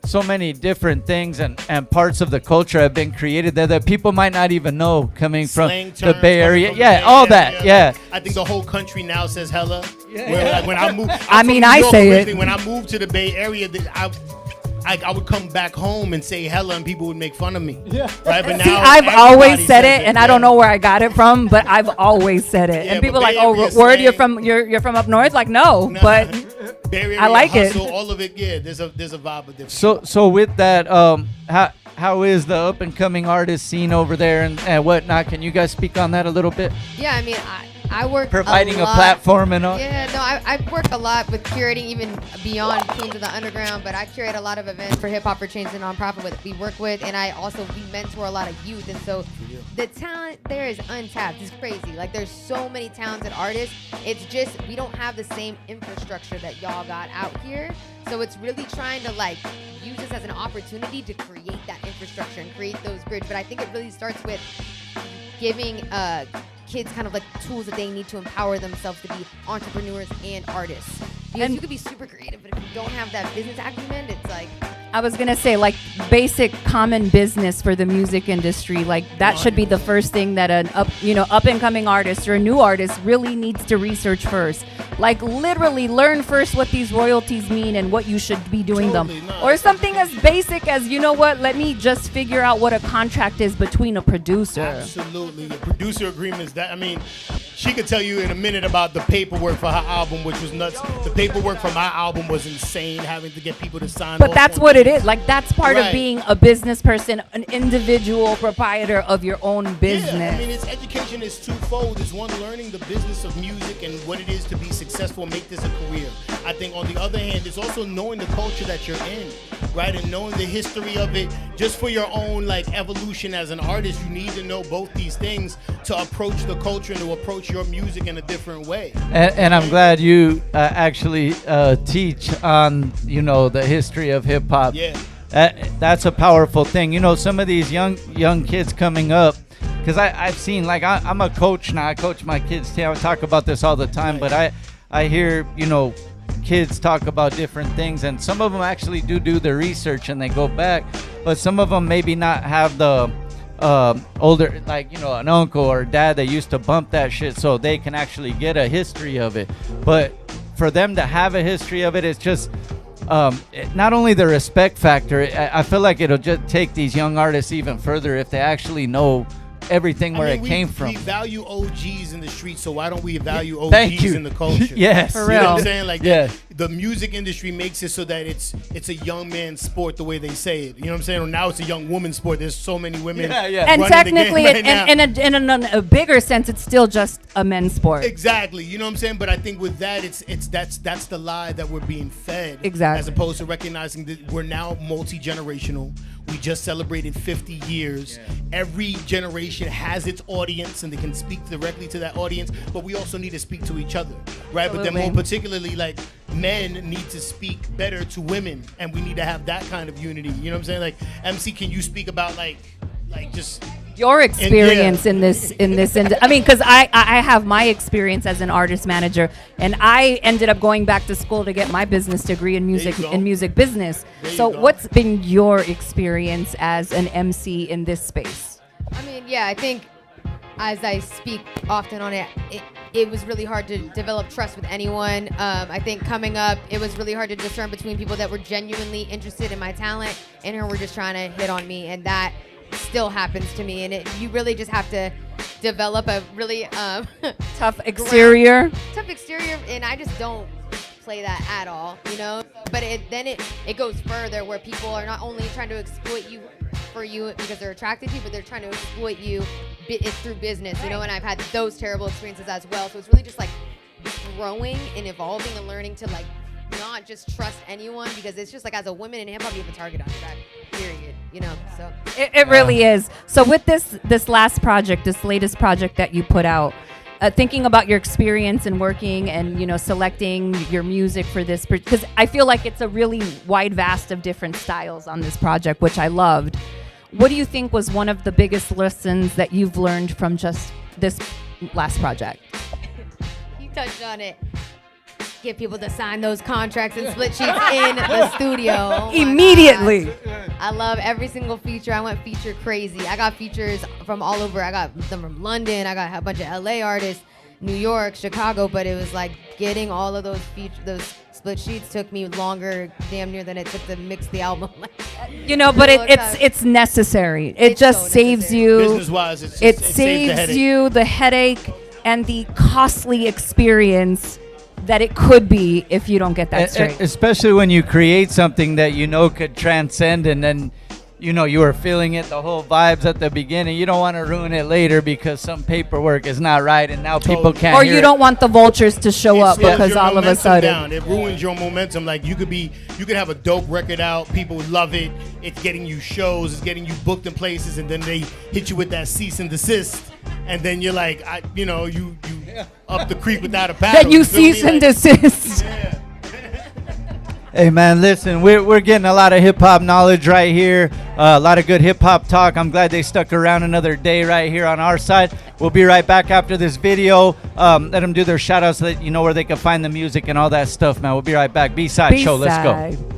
So many different things and parts of the culture have been created there that people might not even know coming from the Bay Area. Yeah, all that. Yeah. I think the whole country now says hella. Yeah. Like when I moved, I say it. When I moved to the Bay Area, I would come back home and say hella, and people would make fun of me. Yeah. Right. But See, now I've always everybody said says it, and I don't know where I got it from, but I've always said it. Yeah, And people but are like, Bay "Oh, Area word, slang- you're from up north?" Like, no, but Bay Area I like it. hustle, all of it. Yeah, there's a vibe of different. So with that, how is the up and coming artist scene over there and whatnot? Can you guys speak on that a little bit? Yeah, I mean, I work Providing a lot. platform and all. Yeah, no, I work a lot with curating, even beyond Queens of the Underground. But I curate a lot of events for Hip Hop for Change, the nonprofit that we work with, and we mentor a lot of youth. And so the talent there is untapped. It's crazy. Like, there's so many talented artists. It's just we don't have the same infrastructure that y'all got out here. So it's really trying to like use this as an opportunity to create that infrastructure and create those grids. But I think it really starts with giving kids kind of like tools that they need to empower themselves to be entrepreneurs and artists. Because you could be super creative, but if you don't have that business acumen, it's like... I was gonna say, like, basic common business for the music industry. Like, that should be the first thing that an up and coming artist or a new artist really needs to research first. Like, literally learn first what these royalties mean and what you should be doing them. Or something as basic as, you know what? Let me just figure out what a contract is between a producer. Absolutely, the producer agreements. That I mean, she could tell you in a minute about the paperwork for her album, which was nuts. The paperwork for my album was insane, having to get people to sign. But off that's on what it things. is. Like, that's part of Right. being a business person, an individual proprietor of your own business. Yeah, I mean, its education is twofold. It's one, learning the business of music and what it is to be successful, make this a career. I think on the other hand, it's also knowing the culture that you're in, right? And knowing the history of it, just for your own like evolution as an artist, you need to know both these things to approach the culture and to approach your music in a different way. And I'm glad you actually teach on, the history of hip hop. Yeah. That's a powerful thing. Some of these young kids coming up, because I've seen, like, I'm a coach now. I coach my kids too. I talk about this all the time, but I hear, kids talk about different things, and some of them actually do the research and they go back, but some of them maybe not have the older, like, an uncle or dad that used to bump that shit so they can actually get a history of it. But for them to have a history of it, it's just not only the respect factor, I feel like it'll just take these young artists even further if they actually know everything where it came from. We value OGs in the streets, so why don't we value OGs Thank you. in the culture? Yes. For For you know real. what I'm saying? Like, Yeah. the music industry makes it so that it's a young man's sport the way they say it. You know what I'm saying? Or now it's a young woman's sport. There's so many women. And running technically, the game right now. in a bigger sense, it's still just a men's sport. Exactly, you know what I'm saying. But I think with that, that's the lie that we're being fed. Exactly. As opposed to recognizing that we're now multi-generational. We just celebrated 50 years. Every generation has its audience, and they can speak directly to that audience. But we also need to speak to each other, right? But then more particularly, like, men need to speak better to women, and we need to have that kind of unity. You know what I'm saying? Like, MC, can you speak about like just Your experience in this, I mean, because I have my experience as an artist manager, and I ended up going back to school to get my business degree in music business. So what's been your experience as an MC in this space? I mean, yeah, I think as I speak often on it, it was really hard to develop trust with anyone. I think coming up, it was really hard to discern between people that were genuinely interested in my talent and who were just trying to hit on me, and that still happens to me. And you really just have to develop a really tough exterior. Tough exterior, and I just don't play that at all, you know. But it goes further, where people are not only trying to exploit you for you because they're attracted to you, but they're trying to exploit you through business, you know. And I've had those terrible experiences as well. So it's really just like growing and evolving and learning to like not just trust anyone, because it's just like, as a woman in hip hop, you have a target on your back, period, you know. So it really is. So with this last project, this latest project that you put out, thinking about your experience in working and, you know, selecting your music for this, because I feel like it's a really wide vast of different styles on this project, which I loved. What do you think was one of the biggest lessons that you've learned from just this last project? You touched on it. Get people to sign those contracts and split sheets in the studio. Oh immediately. I love every single feature. I went feature crazy. I got features from all over. I got them from London. I got a bunch of LA artists, New York, Chicago, but it was like getting all of those split sheets took me longer, damn near, than it took to mix the album. You know, but it's necessary. It just saves you. Business-wise, it saves saves you the headache and the costly experience that it could be if you don't get that straight. Especially when you create something that you know could transcend, and then you were feeling it, the whole vibes at the beginning. You don't want to ruin it later because some paperwork is not right, and now people can't. Or you don't want the vultures to show up because all of a sudden it ruins your momentum. Like you could have a dope record out, people would love it. It's getting you shows, it's getting you booked in places, and then they hit you with that cease and desist, and then you're like, you up the creek without a paddle. Then you cease and desist. Yeah. Hey man, listen, we're getting a lot of hip hop knowledge right here. A lot of good hip hop talk. I'm glad they stuck around another day right here on our side. We'll be right back after this video. Let them do their shout outs so that you know where they can find the music and all that stuff, man. We'll be right back. B-Side Show, let's go.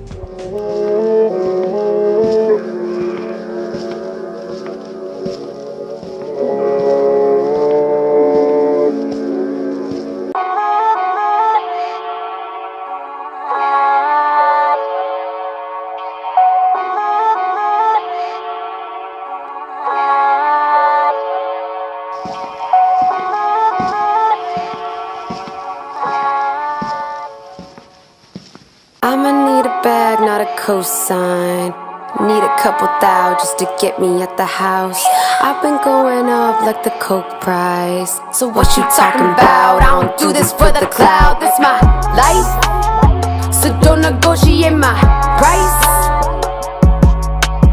I'ma need a bag, not a cosign. Need a couple thou just to get me at the house. I've been going up like the coke price. So what you talking about? I don't do this for the cloud. This my life, so don't negotiate my price.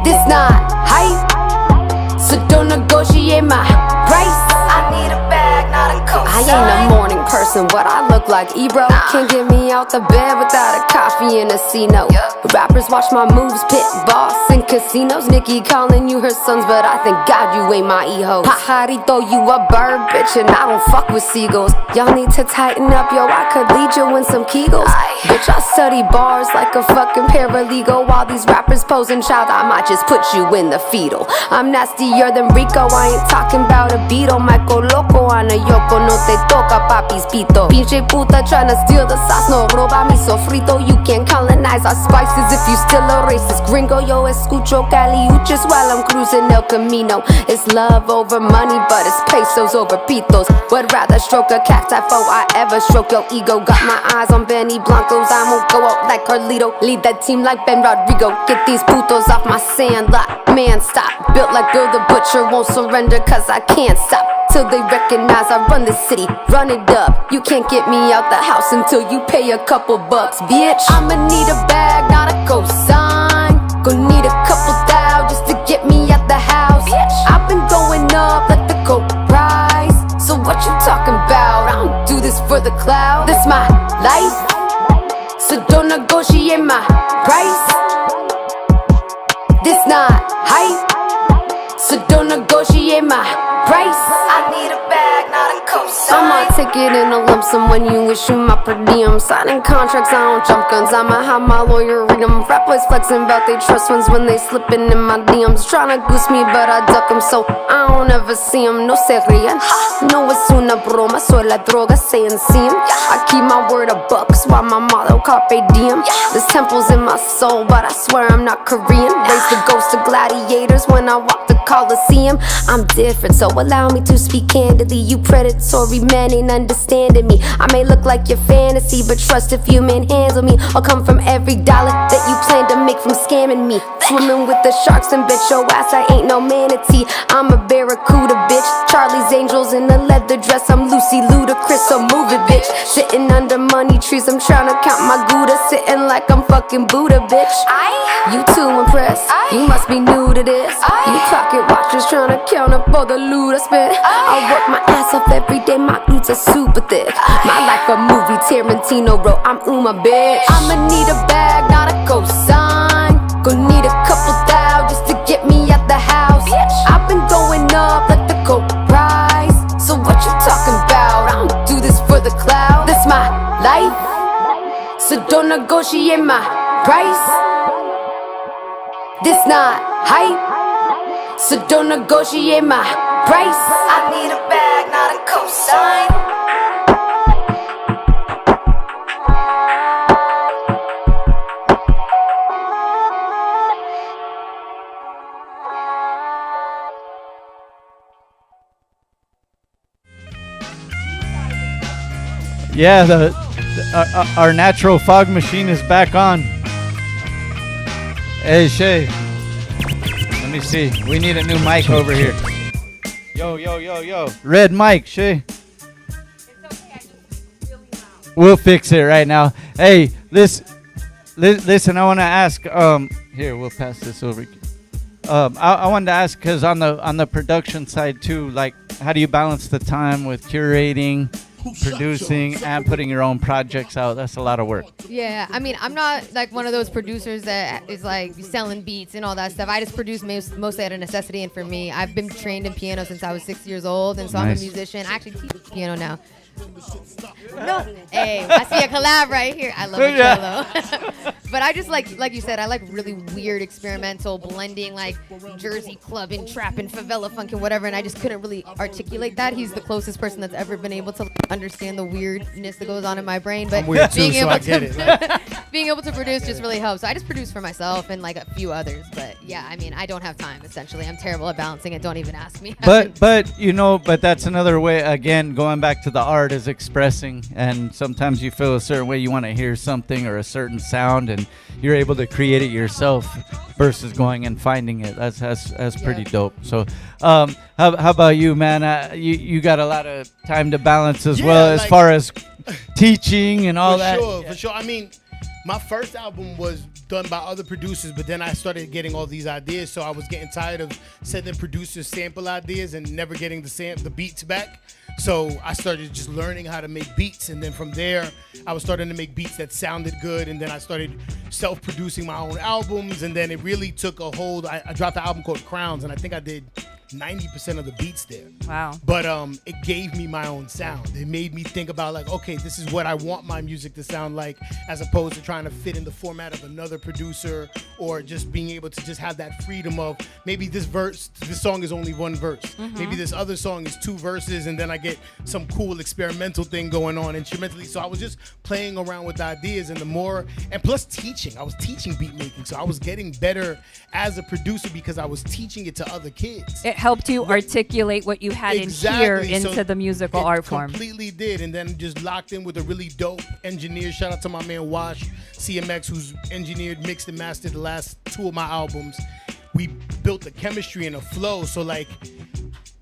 This not hype, so don't negotiate my price. I need a bag, not a cosign. I ain't a morning person, what I look like Ebro. Can't get me out the bed without a coffee and a C-note. Rappers watch my moves, pit boss in casinos. Nikki calling you her sons, but I thank God you ain't my e-hoes. Pajarito, you a bird, bitch, and I don't fuck with seagulls. Y'all need to tighten up, yo, I could lead you in some Kegels. Bitch, I study bars like a fucking paralegal. While these rappers posing child, I might just put you in the fetal. I'm nastier than Rico, I ain't talking about a Beetle. Michael Loco, Ana Yoko, no te toca, papi's pito. Pinche puta tryna steal the sauce, no roba mi sofrito. You can't colonize our spices if you still a racist gringo. Yo, escucho caliuches while I'm cruising El Camino. It's love over money, but it's pesos over pitos. Would rather stroke a cacti before I ever stroke your ego. Got my eyes on Benny Blancos, I won't go out like Carlito. Lead that team like Ben Rodrigo. Get these putos off my sand lot. Man, stop. Built like Bill the Butcher, won't surrender cause I can't stop. Till they recognize I run the city, run it up. You can't get me out the house until you pay a couple bucks, bitch. I'ma need a bag, not a cosign. Gonna need a couple thou just to get me out the house. Bitch. I've been going up like the coke price. So what you talking about? I don't do this for the cloud. This my life, so don't negotiate my price. This not hype, so don't negotiate my price. I need a bag, not a cosign. I'ma take it in a lump sum when you issue my per diem. Signing contracts, I don't jump guns. I'ma have my lawyer read them. Rap boys flexing about they trust funds when they slipping in my DMs. Tryna goose me, but I duck them, so I don't ever see them. No se rían, no es una broma. Soy la droga, saying see 'em. I keep my word a buck, so why my motto carpe diem. This temple's in my soul, but I swear I'm not Korean. Raise the ghost of gladiators when I walk the Coliseum. I'm different, so allow me to speak candidly. You predatory men ain't understanding me. I may look like your fantasy, but trust if you manhandle me. I'll come from every dollar that you plan to make from scamming me. Swimming with the sharks and bet your ass I ain't no manatee. I'm a barracuda, bitch. Charlie's Angels in a leather dress. I'm Lucy Ludacris, so move it, bitch. Sitting under money trees, I'm tryna count my Gouda. Sitting like I'm fucking Buddha, bitch. You too impressed, you must be new to this. You pocket watchers tryna count up all the loot I spent. I work my ass off every day, my glutes are super thick. My life a movie, Tarantino wrote, I'm Uma, bitch. I'ma need a bag, not a cosign. Gonna need a couple thou just to get me out the house. I've been going up like the coke price. So what you talking about? I don't do this for the cloud. This my life, so don't negotiate my price. This not hype, so don't negotiate my price. I need a bag, not a cosign. Yeah, our natural fog machine is back on. Hey, Shaye. Let me see. We need a new mic over here. Yo. Red mic, Shaye. We'll fix it right now. Hey, listen, I want to ask. Here, we'll pass this over. I wanted to ask because on the production side too, like, how do you balance the time with curating, producing, and putting your own projects out? That's a lot of work. Yeah, I mean, I'm not like one of those producers that is like selling beats and all that stuff. I just produce mostly out of necessity, and for me, I've been trained in piano since I was 6 years old, and so Nice. I'm a musician. I actually teach piano now. No, hey, I see a collab right here. I love it, cello. But I just like you said, I like really weird experimental blending, like Jersey clubbing, trapping, favela funk, and whatever. And I just couldn't really articulate that. He's the closest person that's ever been able to understand the weirdness that goes on in my brain. But I'm weird too, being so able I get it. being able to produce just really helps. So I just produce for myself and like a few others. But yeah, I mean, I don't have time. Essentially, I'm terrible at balancing it. Don't even ask me. But that's another way. Again, going back to the art is expressing, and sometimes you feel a certain way. You want to hear something or a certain sound, and you're able to create it yourself versus going and finding it. That's pretty dope. So, how about you, man? You got a lot of time to balance as well, as far as teaching and all that. For sure. I mean, my first album was done by other producers, but then I started getting all these ideas, so I was getting tired of sending producers sample ideas and never getting the beats back. So I started just learning how to make beats, and then from there, I was starting to make beats that sounded good, and then I started self-producing my own albums, and then it really took a hold. I dropped an album called Crowns, and I think I did 90% of the beats there. Wow. But it gave me my own sound. It made me think about like, okay, this is what I want my music to sound like, as opposed to trying to fit in the format of another producer, or just being able to just have that freedom of maybe this song is only one verse. Mm-hmm. Maybe this other song is 2 verses, and then I get some cool experimental thing going on instrumentally. So I was just playing around with ideas, and plus teaching. I was teaching beat making, so I was getting better as a producer because I was teaching it to other kids. It helped you articulate what you had in here into So the musical art form. Completely did, and then just locked in with a really dope engineer. Shout out to my man Wash CMX, who's engineered, mixed, and mastered the last 2 of my albums. We built a chemistry and a flow, so like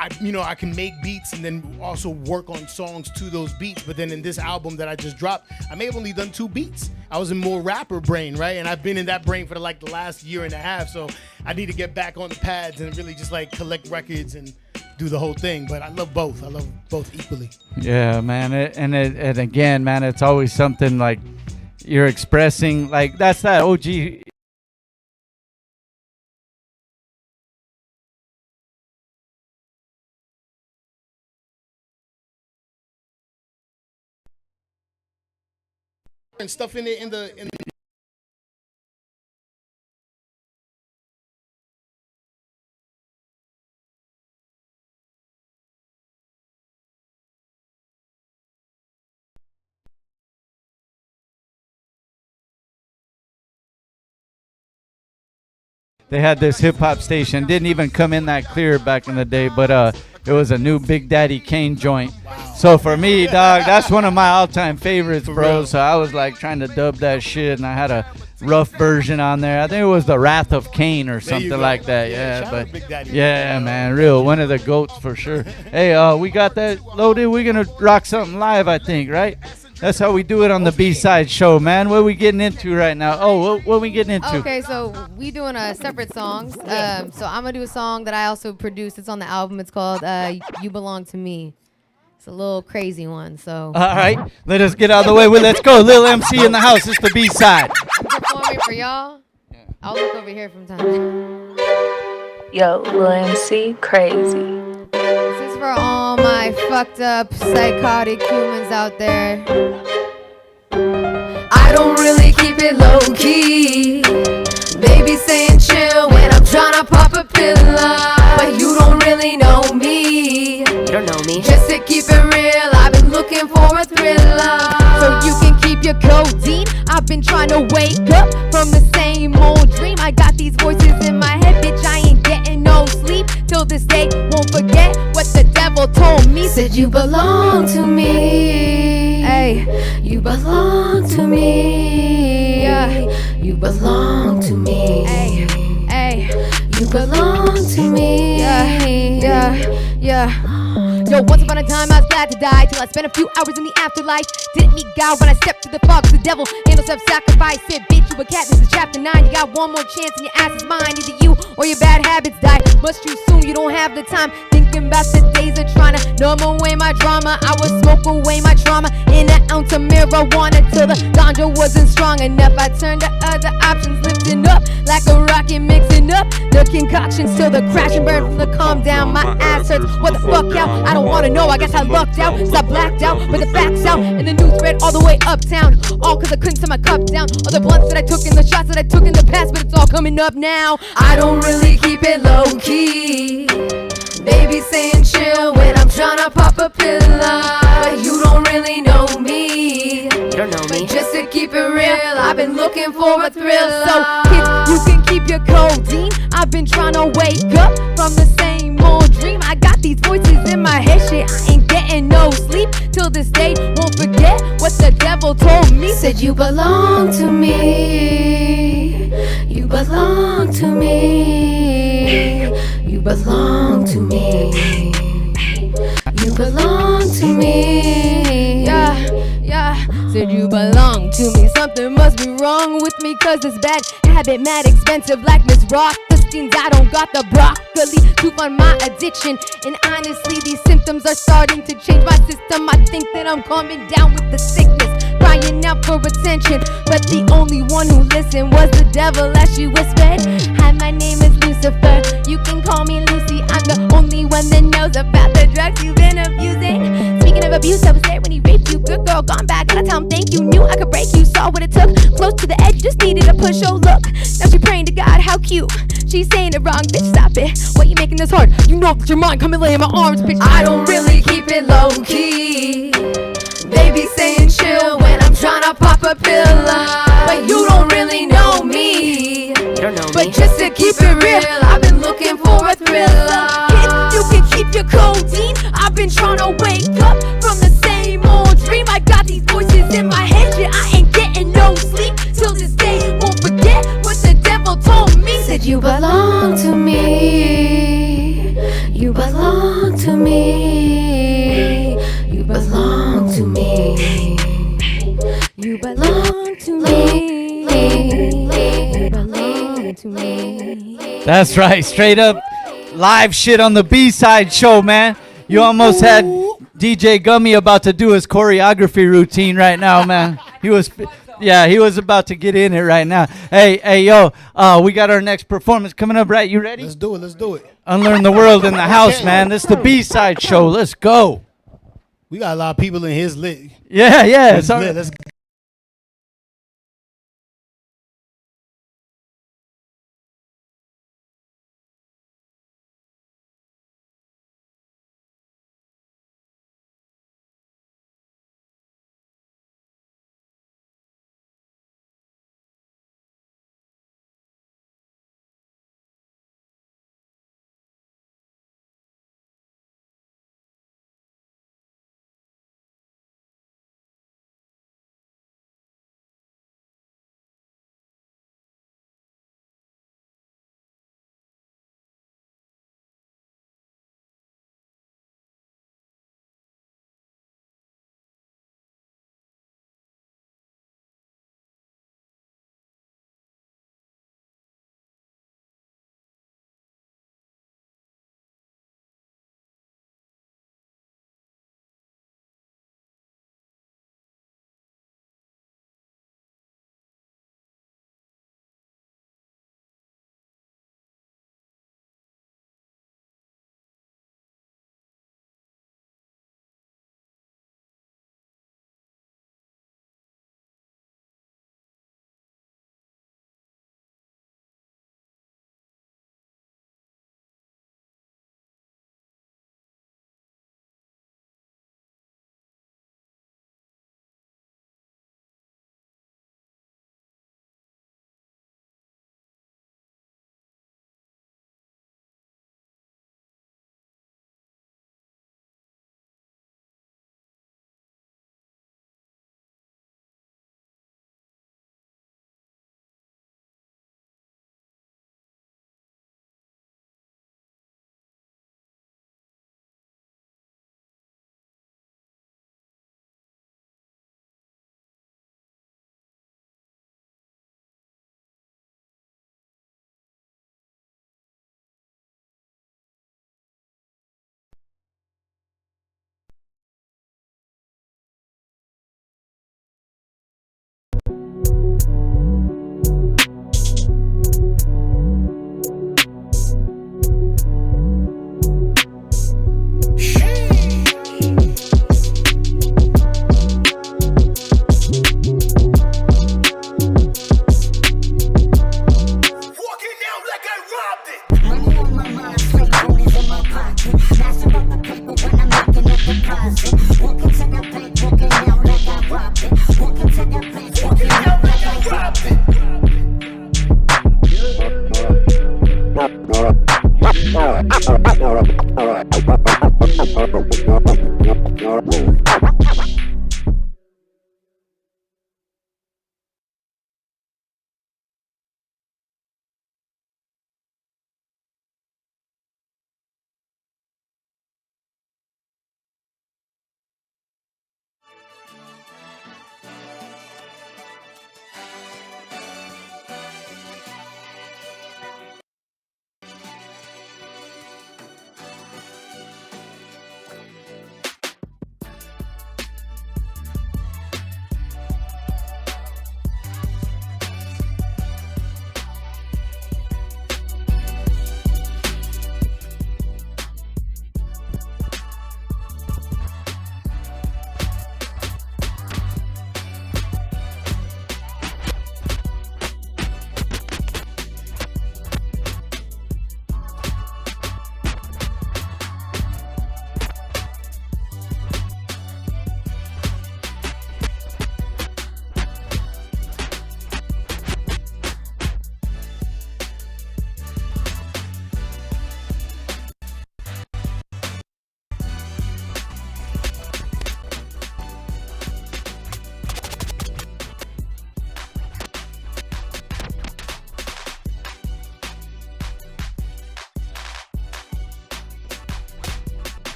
I can make beats and then also work on songs to those beats. But then in this album that I just dropped, I may have only done 2 beats. I was in more rapper brain, right? And I've been in that brain for like the last year and a half. So I need to get back on the pads and really just like collect records and do the whole thing. But I love both. I love both equally. Yeah, man. And again, man, it's always something like you're expressing. Like that's that OG. And stuff in the They had this hip hop station. Didn't even come in that clear back in the day, but it was a new Big Daddy Kane joint. So for me, dog, that's one of my all-time favorites, bro. So I was like trying to dub that shit, and I had a rough version on there. I think it was the Wrath of Cain or something like that. Yeah, but yeah, man, real one of the goats for sure. Hey, we got that loaded. We're gonna rock something live, I think, right? That's how we do it on the B-Side show, man. What are we getting into right now? Oh, what are we getting into? Okay, so we doing separate songs. So I'm gonna do a song that I also produced. It's on the album. It's called "You Belong to Me." It's a little crazy one. So. All right, let us get out of the way. Let's go. Lil MC in the house. It's the B-Side. I'm performing for y'all. I'll look over here from time to time. Yo, Lil MC, crazy. This is for all my fucked up psychotic humans out there. I don't really keep it low key. Baby saying chill when I'm tryna pop a pill. But you don't really know me. You don't know me. Just to keep it real, I've been looking for a thriller. So you can keep your codeine. I've been trying to wake up from the same old dream. I got these voices in my head, bitch, I ain't getting no sleep. Till this day, won't forget what the devil told me. Said you belong to me. Hey, Hey, you belong to me. You belong to me. Hey, you belong to me. Yeah. Yo, once upon a time I was glad to die till I spent a few hours in the afterlife. Didn't meet God when I stepped to the fog. The devil handles self-sacrifice. Said, bitch, you a cat. This is chapter 9. You got one more chance and your ass is mine. Either you or your bad habits die. Much too soon. You don't have the time. Thinking about the days of trying to numb away my drama. I would smoke away my trauma in an ounce of marijuana till the ganja wasn't strong enough. I turned to other options, lifting up like a rocket, mixing up the concoctions till the crash and burn from the calm down. My ass hurts. What the fuck out? I don't wanna know. I guess I lucked out, cause I blacked out, but the facts out, and the news spread all the way uptown. All cause I couldn't set my cup down. All the blunts that I took and the shots that I took in the past, but it's all coming up now. I don't really keep it low key. Baby saying chill when I'm tryna pop a pill. But you don't really know me. You don't know me. But just to keep it real, I've been looking for a thrill. So kids, you can keep your codeine. I've been trying to wake up from the same old dream. I got these voices in my head, shit, I ain't getting no sleep till this day. Won't forget what the devil told me. Said you belong to me. You belong to me. You belong to me. You belong to me. Yeah, said you belong to me. Something must be wrong with me, cause this bad habit mad expensive like Miss Rothstein's. I don't got the broccoli to fund my addiction. And honestly, these symptoms are starting to change my system. I think that I'm calming down with the sickness, crying out for attention. But the only one who listened was the devil as she whispered, hi, my name is Lucifer. You can call me Lucy. I'm the only one that knows about the drugs you've been abusing. Speaking of abuse, I was there when he raped you. Good girl, gone back. Gotta tell him thank you. Knew I could break you. Saw what it took. Close to the edge, just needed a push. Oh, look. Now she praying to God. How cute. She's saying it wrong. Bitch, stop it. Why you making this hard? You know that your mind. Come and lay in my arms, bitch. I don't really keep it low key. Baby saying chill when I'm tryna pop a pill. But you don't really know me. You don't know me. But just to keep it real, I've been looking for a thrill. Kid, you can keep your codeine. I've been trying to wake up from the same old dream. I got these voices in my head, yeah, I ain't getting no sleep till this day. Won't forget what the devil told me. Said you belong to me. You belong to me. You belong to me. You belong to me. You belong to me. That's right, straight up live shit on the B-side show, man. You almost had DJ Gummy about to do his choreography routine right now, man. He was about to get in it right now. Hey, yo, we got our next performance coming up, right? You ready? Let's do it. Unlearn the world in the house, man. This is the B-side show. Let's go. We got a lot of people in his lit. Yeah. It's lit. Let's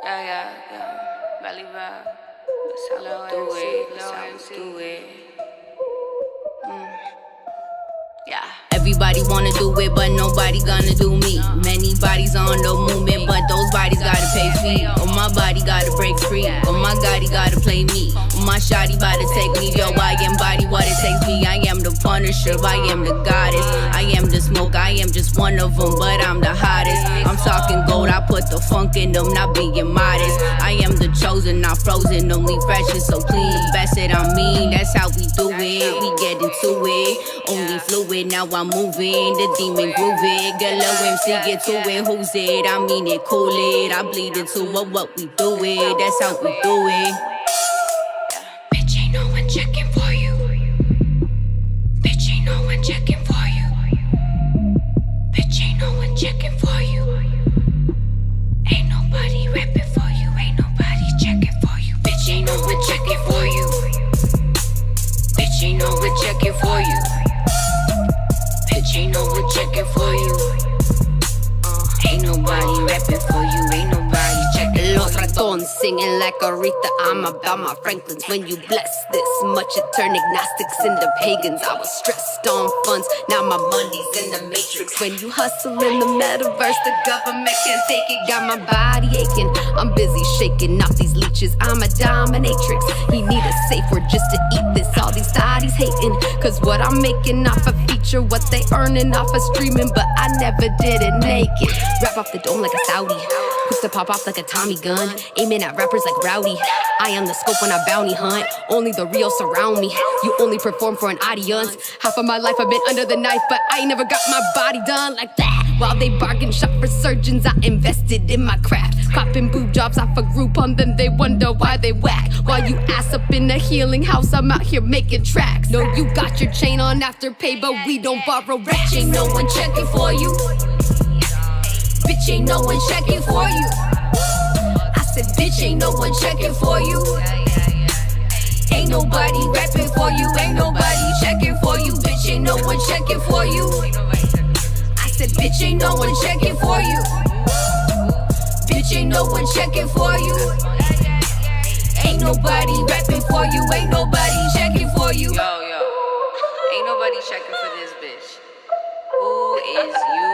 Yeah. Belly rub. That's how we do it. That's how we do it. Yeah. Everybody wanna do it, but nobody gonna do me. Many bodies on the movement, but those bodies gotta pay fee. Oh, my body gotta break free. Oh, my God, he gotta play me. Oh, my shawty bout to take me. Yo, I embody what it takes me. I am the punisher, I am the goddess. I am the smoke, I am just one of them, but I'm the hottest. I'm talking gold, I put the funk in them, not being modest. I am the chosen, not frozen, only fresh and so clean. The best that I mean, that's how we do it. We get into it, only fluid, now I'm moving. The demon groove it, get low MC, get to it. Who's it? I mean it, cool it. I bleed into what we do it. That's how we do it. Bitch, ain't no one checking for you. Bitch, ain't no one checking for you. Bitch, ain't no one checking for you. Ain't nobody rapping for you. Ain't nobody checking for you. Bitch, ain't no one checking for you. Bitch, ain't no one checking for you. Bitch, ain't no one checking for you. Ain't nobody rapping for you. Ain't nobody checking Los for you. Ratones singing like Aretha. I'm about my Franklins. When you bless this much, it turn agnostics into pagans. I was stressed on funds, now my money's in the matrix. When you hustle in the metaverse, the government can't take it. Got my body aching, I'm busy shaking off these leeches. I'm a dominatrix. He need a safe word just to eat this. All these thotties hating, cause what I'm making off a feature, what they earning off of streaming, but I never did it naked. Rap off the dome like a Saudi, puts to pop off like a Tommy gun, aiming at rappers like Rowdy. I am the scope when I bounty hunt, only the real surround me. You only perform for an audience. Half of my life I've been under the knife, but I ain't never got my body done like that. While they bargain shop for surgeons, I invested in my craft. Popping boob jobs off a group on them, they wonder why they whack. While you ass up in a healing house, I'm out here making tracks. No, you got your chain on after pay, but we don't borrow racks. Ain't no one checking for you. Bitch, ain't no one checking for you. I said, bitch, ain't no one checking for you. Ain't nobody rapping for you. Ain't nobody checking for you. Bitch, ain't no one checking for you. I said, bitch, ain't no one checking for you. Bitch, ain't no one checking for you. Ain't nobody rapping for you. Ain't nobody checking for you. Yo, ain't nobody checking for this bitch. Who is you?